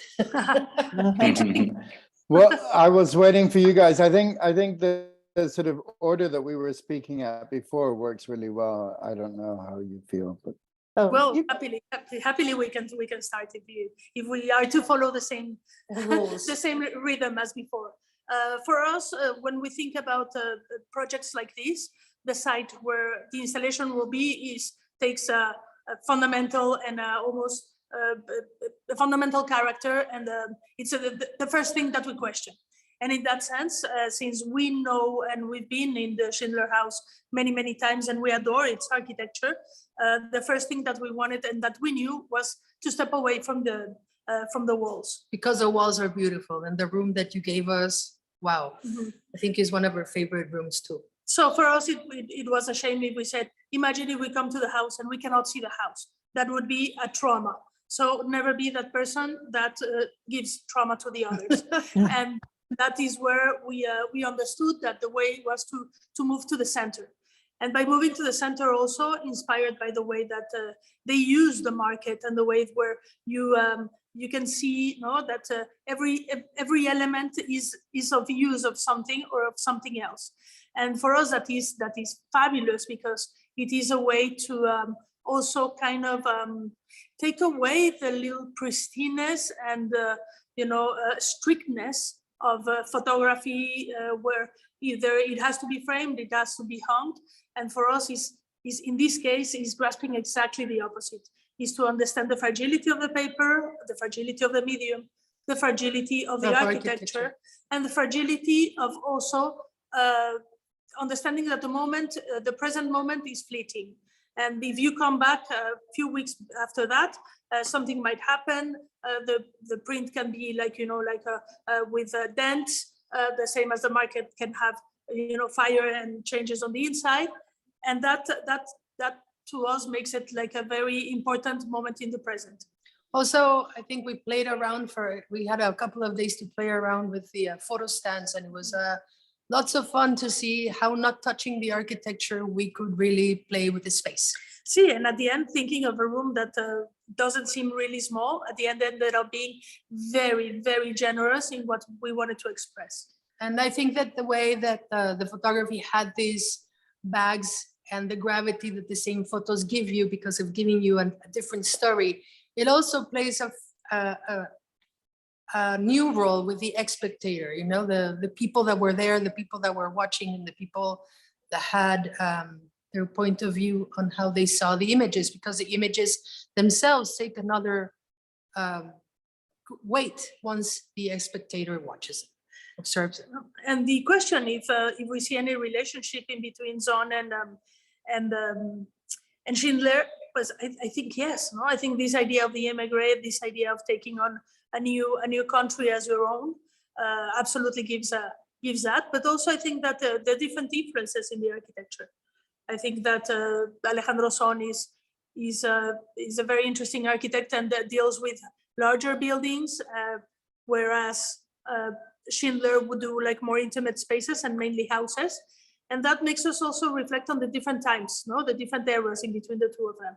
Well, I was waiting for you guys. I think the sort of order that we were speaking at before works really well. I don't know how you feel, but Well, happily we can start if we are to follow the same Rules. the same rhythm as before. For us, when we think about projects like this, the site where the installation will be takes a fundamental and almost a fundamental character, and it's the first thing that we question. And in that sense, since we know and we've been in the Schindler House many times and we adore its architecture, the first thing that we wanted and that we knew was to step away from the walls. Because the walls are beautiful, and the room that you gave us, wow, I think is one of our favorite rooms too. So for us, it was a shame if we said, imagine if we come to the house and we cannot see the house. That would be a trauma. So never be that person that gives trauma to the others. And that is where we understood that the way was to move to the center. And by moving to the center, also inspired by the way that they use the market and the way where you can see that every element is of use of something or of something else. And for us, that is fabulous, because it is a way to also kind of take away the little pristineness and strictness of photography, where either it has to be framed, it has to be hung. And for us, is in this case, is grasping exactly the opposite, is to understand the fragility of the paper, the fragility of the medium, the fragility of the architecture, and the fragility of also understanding that the present moment is fleeting. And if you come back a few weeks after that, something might happen. The print can be with dents, the same as the market can have, fire and changes on the inside. And that to us makes it like a very important moment in the present. Also, I think we played around we had a couple of days to play around with the photo stands, and it was lots of fun to see how, not touching the architecture, we could really play with the space. See, and at the end, thinking of a room that doesn't seem really small, at the end ended up being very, very generous in what we wanted to express. And I think that the way that the photography had these bags and the gravity that the same photos give you, because of giving you a different story, it also plays a new role with the spectator, the people that were there, the people that were watching, and the people that had their point of view on how they saw the images, because the images themselves take another weight once the spectator watches it, observes it. And the question, if we see any relationship in between Zohn and Schindler, was I think yes. I think this idea of the immigrant, this idea of taking on a new country as your own, absolutely gives that. But also I think that the different influences in the architecture. I think that Alejandro Zohn is a very interesting architect and that deals with larger buildings, whereas Schindler would do like more intimate spaces and mainly houses. And that makes us also reflect on the different times, the different eras in between the two of them.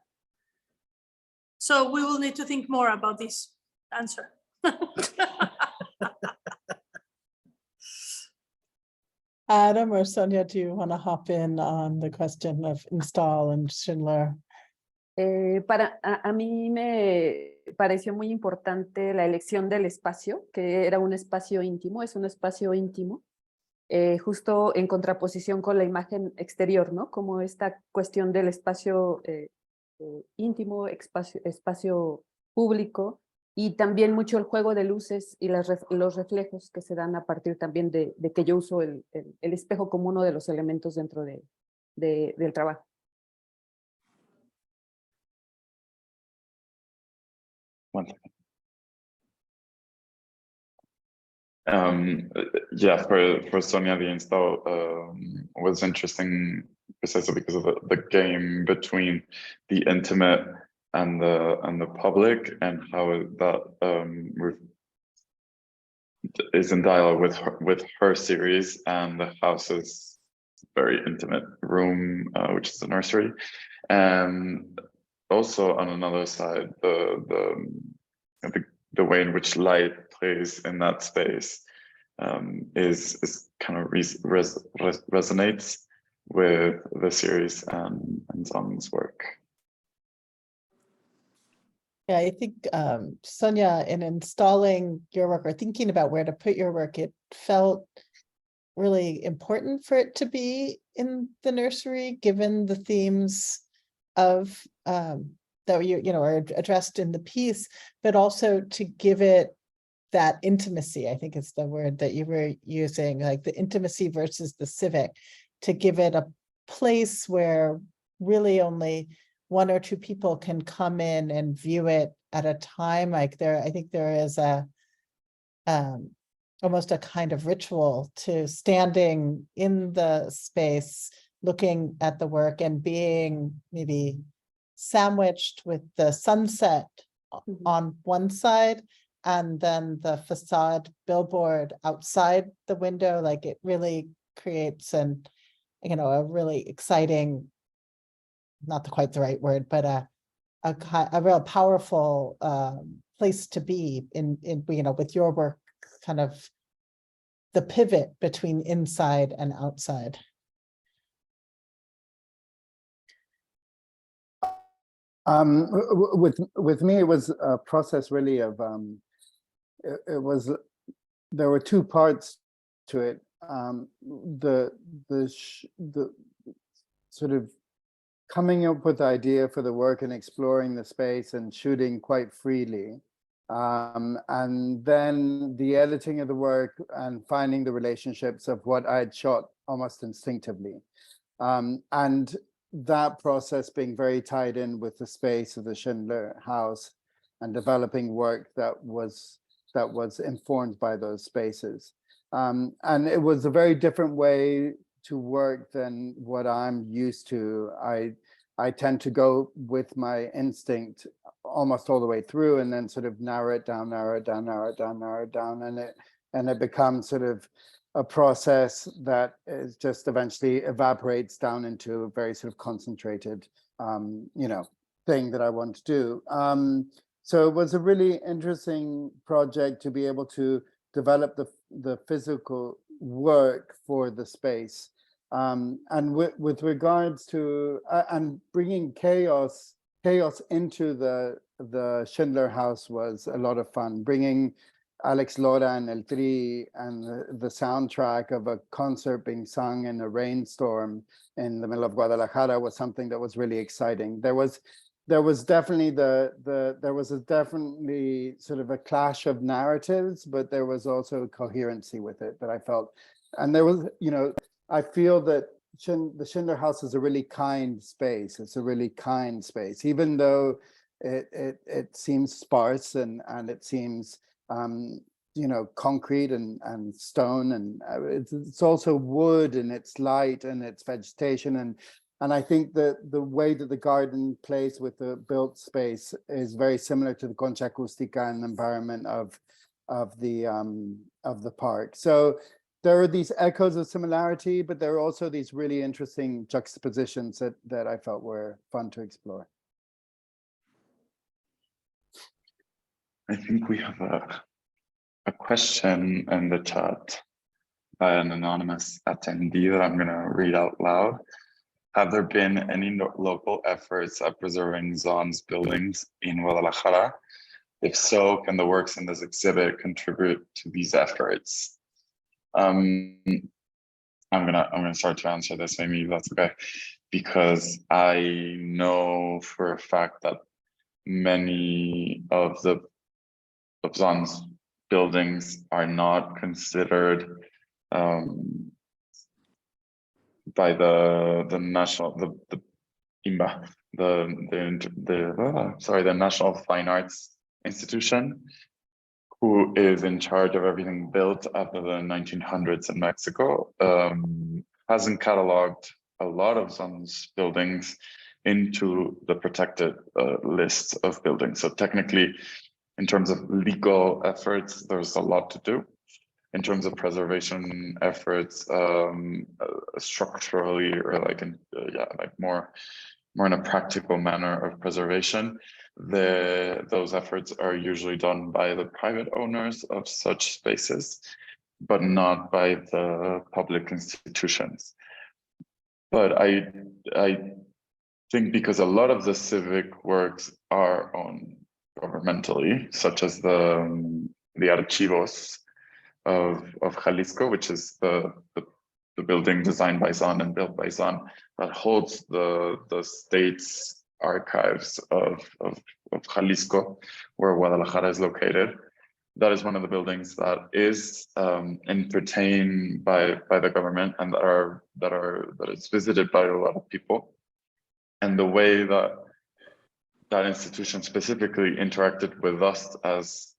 So we will need to think more about this answer. Adam or Sonia, do you want to hop in on the question of install and Schindler? A mí me pareció muy importante la elección del espacio, que era un espacio íntimo, es un espacio íntimo, justo en contraposición con la imagen exterior, ¿no? Como esta cuestión del espacio íntimo, espacio público, y también mucho el juego de luces y los reflejos que se dan a partir también de que yo uso el espejo como uno de los elementos dentro del trabajo. One second. Yeah, for Sonia, the install was interesting precisely because of the game between the intimate and the public, and how that is in dialogue with her series and the house's very intimate room, which is the nursery, and also on another side, the way in which light plays in that space is kind of resonates with the series and Zohn's work. Yeah, I think Sonia, in installing your work or thinking about where to put your work, it felt really important for it to be in the nursery, given the themes of that are addressed in the piece, but also to give it that intimacy. I think it's the word that you were using, like the intimacy versus the civic, to give it a place where really only one or two people can come in and view it at a time. Like I think there is a almost a kind of ritual to standing in the space, looking at the work and being maybe sandwiched with the sunset on one side and then the facade billboard outside the window. Like it really creates a really exciting, not quite the right word, but a real powerful place to be in with your work, kind of the pivot between inside and outside. With me, it was a process really of there were two parts to it. The sort of coming up with the idea for the work and exploring the space and shooting quite freely, and then the editing of the work and finding the relationships of what I had shot almost instinctively, and that process being very tied in with the space of the Schindler House and developing work that was informed by those spaces. And it was a very different way to work than what I'm used to. I tend to go with my instinct almost all the way through and then sort of narrow it down, and it becomes sort of a process that is just eventually evaporates down into a very sort of concentrated, thing that I want to do. So it was a really interesting project to be able to develop the physical work for the space. And with regards to and bringing chaos into the Schindler House was a lot of fun. Bringing Alex Lora and El Tri and the soundtrack of a concert being sung in a rainstorm in the middle of Guadalajara was something that was really exciting. There was definitely definitely sort of a clash of narratives, but there was also coherency with it that I felt. And there was, I feel that the Schindler House is a really kind space. It's a really kind space, even though it seems sparse and it seems concrete and stone, and it's also wood and it's light and it's vegetation, and I think that the way that the garden plays with the built space is very similar to the concha acústica and environment of the park. So there are these echoes of similarity, but there are also these really interesting juxtapositions that I felt were fun to explore. I think we have a question in the chat by an anonymous attendee that I'm going to read out loud. have there been any local efforts at preserving Zohn's buildings in Guadalajara? If so, can the works in this exhibit contribute to these efforts? I'm gonna start to answer this, maybe if that's okay, because I know for a fact that many of Zohn's buildings are not considered by the national the IMBA, the National Fine Arts Institution, who is in charge of everything built after the 1900s in Mexico, hasn't cataloged a lot of Zohn's buildings into the protected list of buildings. So technically, in terms of legal efforts, there's a lot to do. In terms of preservation efforts, structurally, or like more in a practical manner of preservation, those efforts are usually done by the private owners of such spaces, but not by the public institutions. But I think because a lot of the civic works are owned governmentally, such as the archivos of Jalisco, which is the building designed by Zohn and built by Zohn, that holds the state's archives of Jalisco, where Guadalajara is located. That is one of the buildings that is entertained by the government, and that is visited by a lot of people. And the way that institution specifically interacted with us as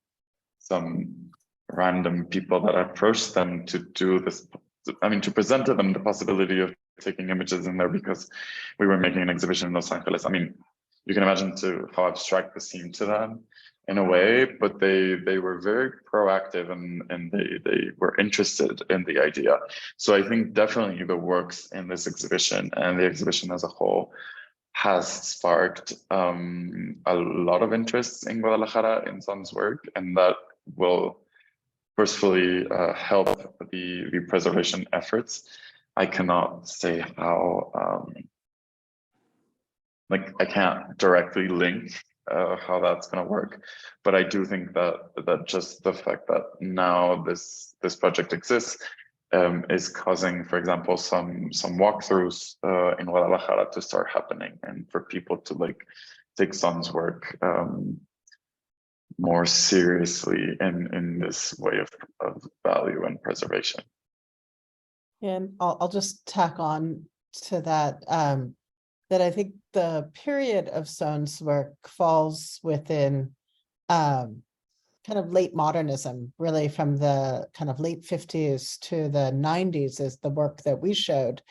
some random people that approached them to do this, to present to them the possibility of taking images in there, because we were making an exhibition in Los Angeles. I mean, you can imagine how abstract this seemed to them in a way, but they were very proactive and they were interested in the idea. So I think definitely the works in this exhibition and the exhibition as a whole has sparked a lot of interest in Guadalajara in Zohn's work, and that will forcefully help the preservation efforts. I cannot say how, I can't directly link how that's going to work, but I do think that just the fact that now this project exists is causing, for example, some walkthroughs in Guadalajara to start happening, and for people to take Zohn's work more seriously in this way of value and preservation. And I'll just tack on to that, that I think the period of Zohn's work falls within kind of late modernism, really from the kind of late 50s to the 90s is the work that we showed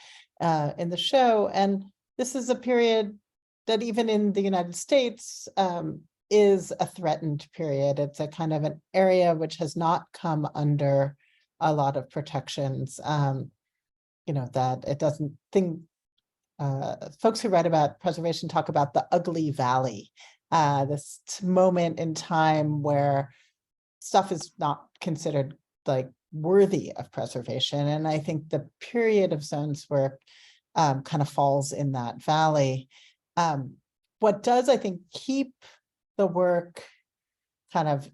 in the show. And this is a period that even in the United States is a threatened period. It's a kind of an area which has not come under a lot of protections, that it doesn't think, folks who write about preservation talk about the ugly valley, this moment in time where stuff is not considered worthy of preservation. And I think the period of Zohn's work kind of falls in that valley. What does, I think, keep the work kind of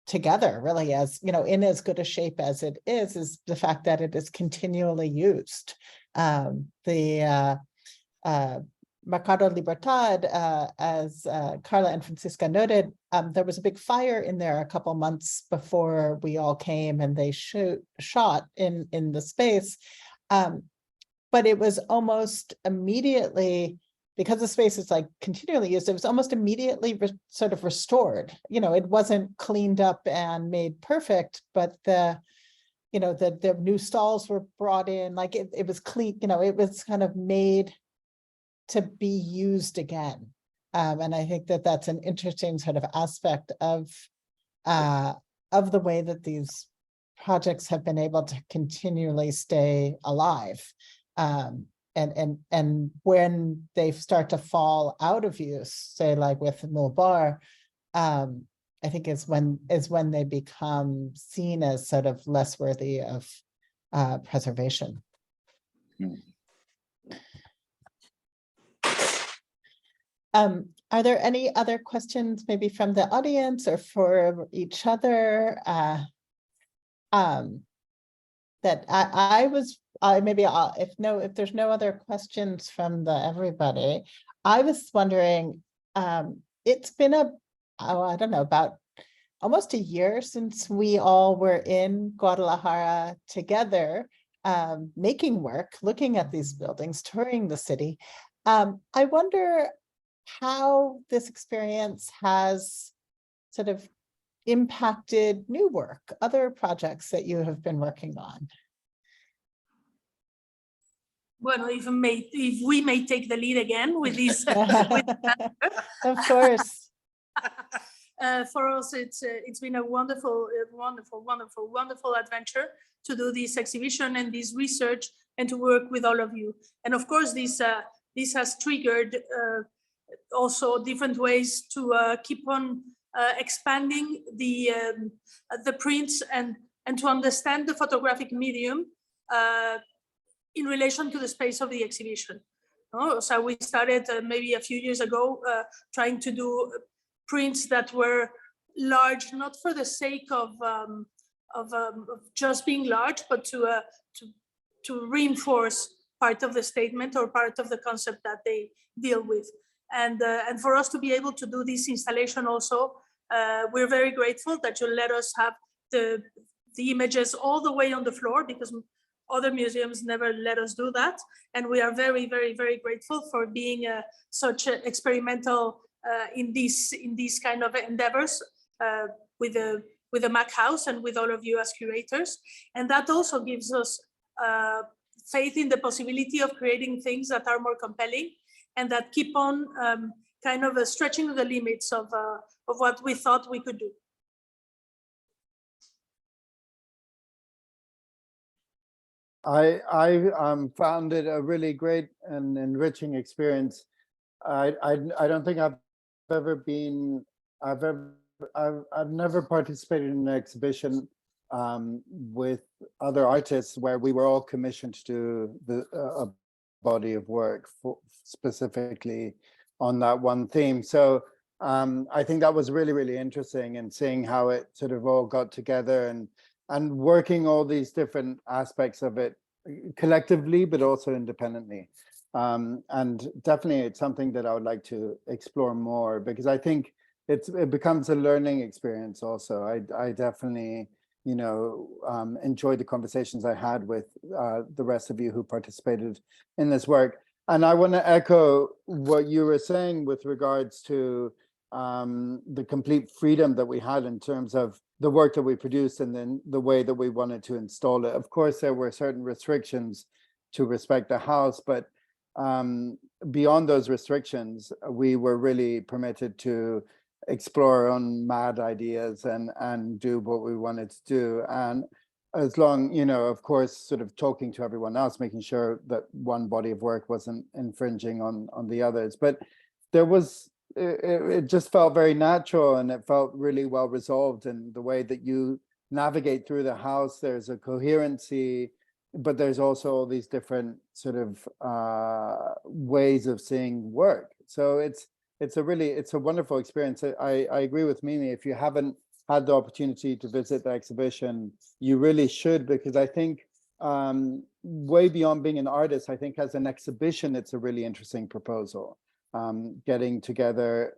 together, really, as in as good a shape as it is the fact that it is continually used. The Mercado Libertad, as Carla and Francisca noted, there was a big fire in there a couple months before we all came, and they shot in the space. But it was almost immediately, because the space is continually used, it was almost immediately sort of restored. It wasn't cleaned up and made perfect, but the new stalls were brought in, it was clean, it was kind of made to be used again. And I think that that's an interesting sort of aspect of the way that these projects have been able to continually stay alive. And when they start to fall out of use, say with Mulbar, I think is when they become seen as sort of less worthy of preservation. Are there any other questions maybe from the audience or for each other? That if there's no other questions from everybody, I was wondering, it's been I don't know, about almost a year since we all were in Guadalajara together, making work, looking at these buildings, touring the city. I wonder how this experience has sort of impacted new work, other projects that you have been working on. Well, if we may take the lead again with this. Of course. For us, it's been a wonderful adventure to do this exhibition and this research and to work with all of you. And of course, this has triggered also different ways to keep on expanding the prints and to understand the photographic medium in relation to the space of the exhibition. So we started maybe a few years ago trying to do prints that were large, not for the sake of just being large, but to reinforce part of the statement or part of the concept that they deal with. And for us to be able to do this installation also, we're very grateful that you let us have the images all the way on the floor, because other museums never let us do that. And we are very, very, very grateful for being such experimental in these kind of endeavors with the Mac House and with all of you as curators. And that also gives us faith in the possibility of creating things that are more compelling and that keep on kind of stretching the limits of what we thought we could do. I found it a really great and enriching experience. I don't think I've never participated in an exhibition with other artists where we were all commissioned to do a body of work specifically on that one theme. So I think that was really, really interesting, and seeing how it sort of all got together and working all these different aspects of it collectively, but also independently. And definitely it's something that I would like to explore more, because I think it becomes a learning experience also. I definitely, enjoyed the conversations I had with the rest of you who participated in this work. And I want to echo what you were saying with regards to the complete freedom that we had in terms of the work that we produced and then the way that we wanted to install it. Of course, there were certain restrictions to respect the house, but beyond those restrictions, we were really permitted to explore our own mad ideas and do what we wanted to do. And as long, of course, sort of talking to everyone else, making sure that one body of work wasn't infringing on the others. But there was, it just felt very natural, and it felt really well resolved. And the way that you navigate through the house, there's a coherency, but there's also all these different sort of ways of seeing work. So it's a wonderful experience. I agree with Mimi. If you haven't had the opportunity to visit the exhibition, you really should, because I think way beyond being an artist, I think as an exhibition, it's a really interesting proposal. Getting together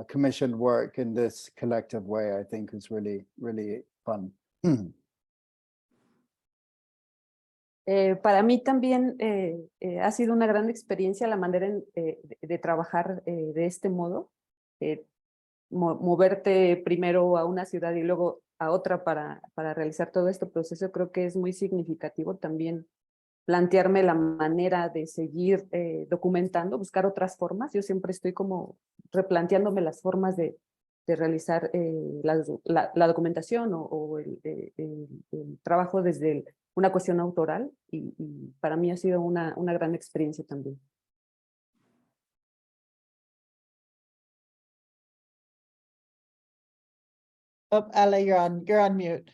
commissioned work in this collective way, I think is really, really fun. Para mí también ha sido una gran experiencia la manera de trabajar de este modo. Moverte primero a una ciudad y luego a otra para realizar todo este proceso, creo que es muy significativo. También plantearme la manera de seguir documentando, buscar otras formas. Yo siempre estoy como replanteándome las formas de realizar la documentación o el trabajo desde una cuestión autoral, y para mí ha sido una gran experiencia también. Oh, Ale, you're on mute.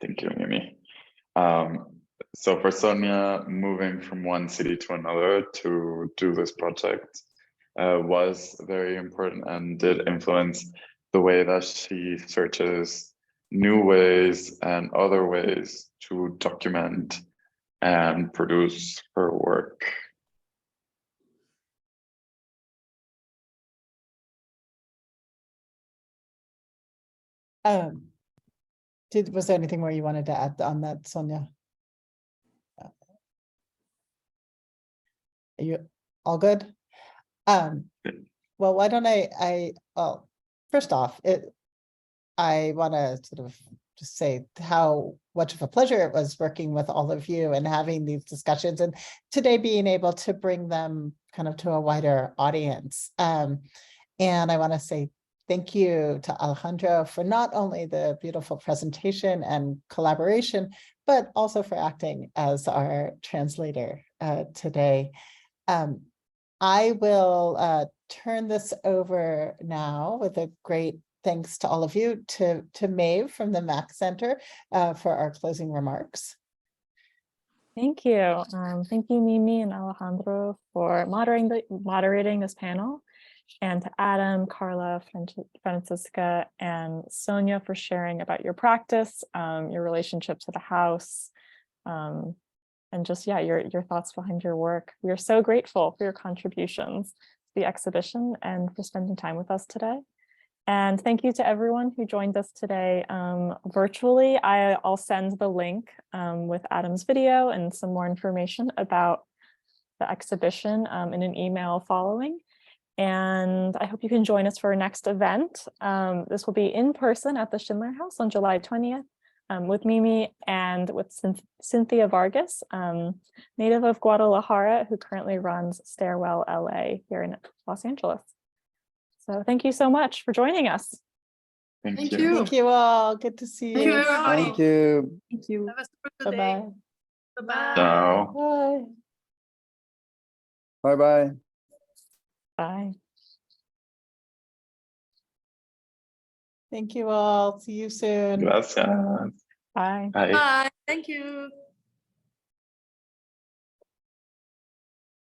Thank you, Mimi. so for Sonia, moving from one city to another to do this project was very important and did influence the way that she searches new ways and other ways to document and produce her work. Was there anything more you wanted to add on that, Sonia? Are you all good? Well, why don't well, first off, I want to sort of just say how much of a pleasure it was working with all of you and having these discussions, and today being able to bring them kind of to a wider audience. And I want to say thank you to Alejandro for not only the beautiful presentation and collaboration, but also for acting as our translator today. I will turn this over now with a great thanks to all of you to Maeve from the Mac Center for our closing remarks. Thank you. Thank you, Mimi and Alejandro, for moderating this panel, and to Adam, Carla, Francisca, and Sonia for sharing about your practice, your relationship to the house, and just, yeah, your thoughts behind your work. We are so grateful for your contributions to the exhibition and for spending time with us today. And thank you to everyone who joined us today virtually. I'll send the link with Adam's video and some more information about the exhibition in an email following. And I hope you can join us for our next event. This will be in person at the Schindler House on July 20th with Mimi and with Cynthia Vargas, native of Guadalajara, who currently runs Stairwell LA here in Los Angeles. So thank you so much for joining us. Thank you. Thank you all. Good to see Thank you, you. everybody. Thank you. Thank you. Have a super good day. Bye-bye. Bye-bye. Ciao. Bye. Bye-bye. Bye. Thank you all. See you soon. Gracias. Bye. Bye. Bye. Thank you.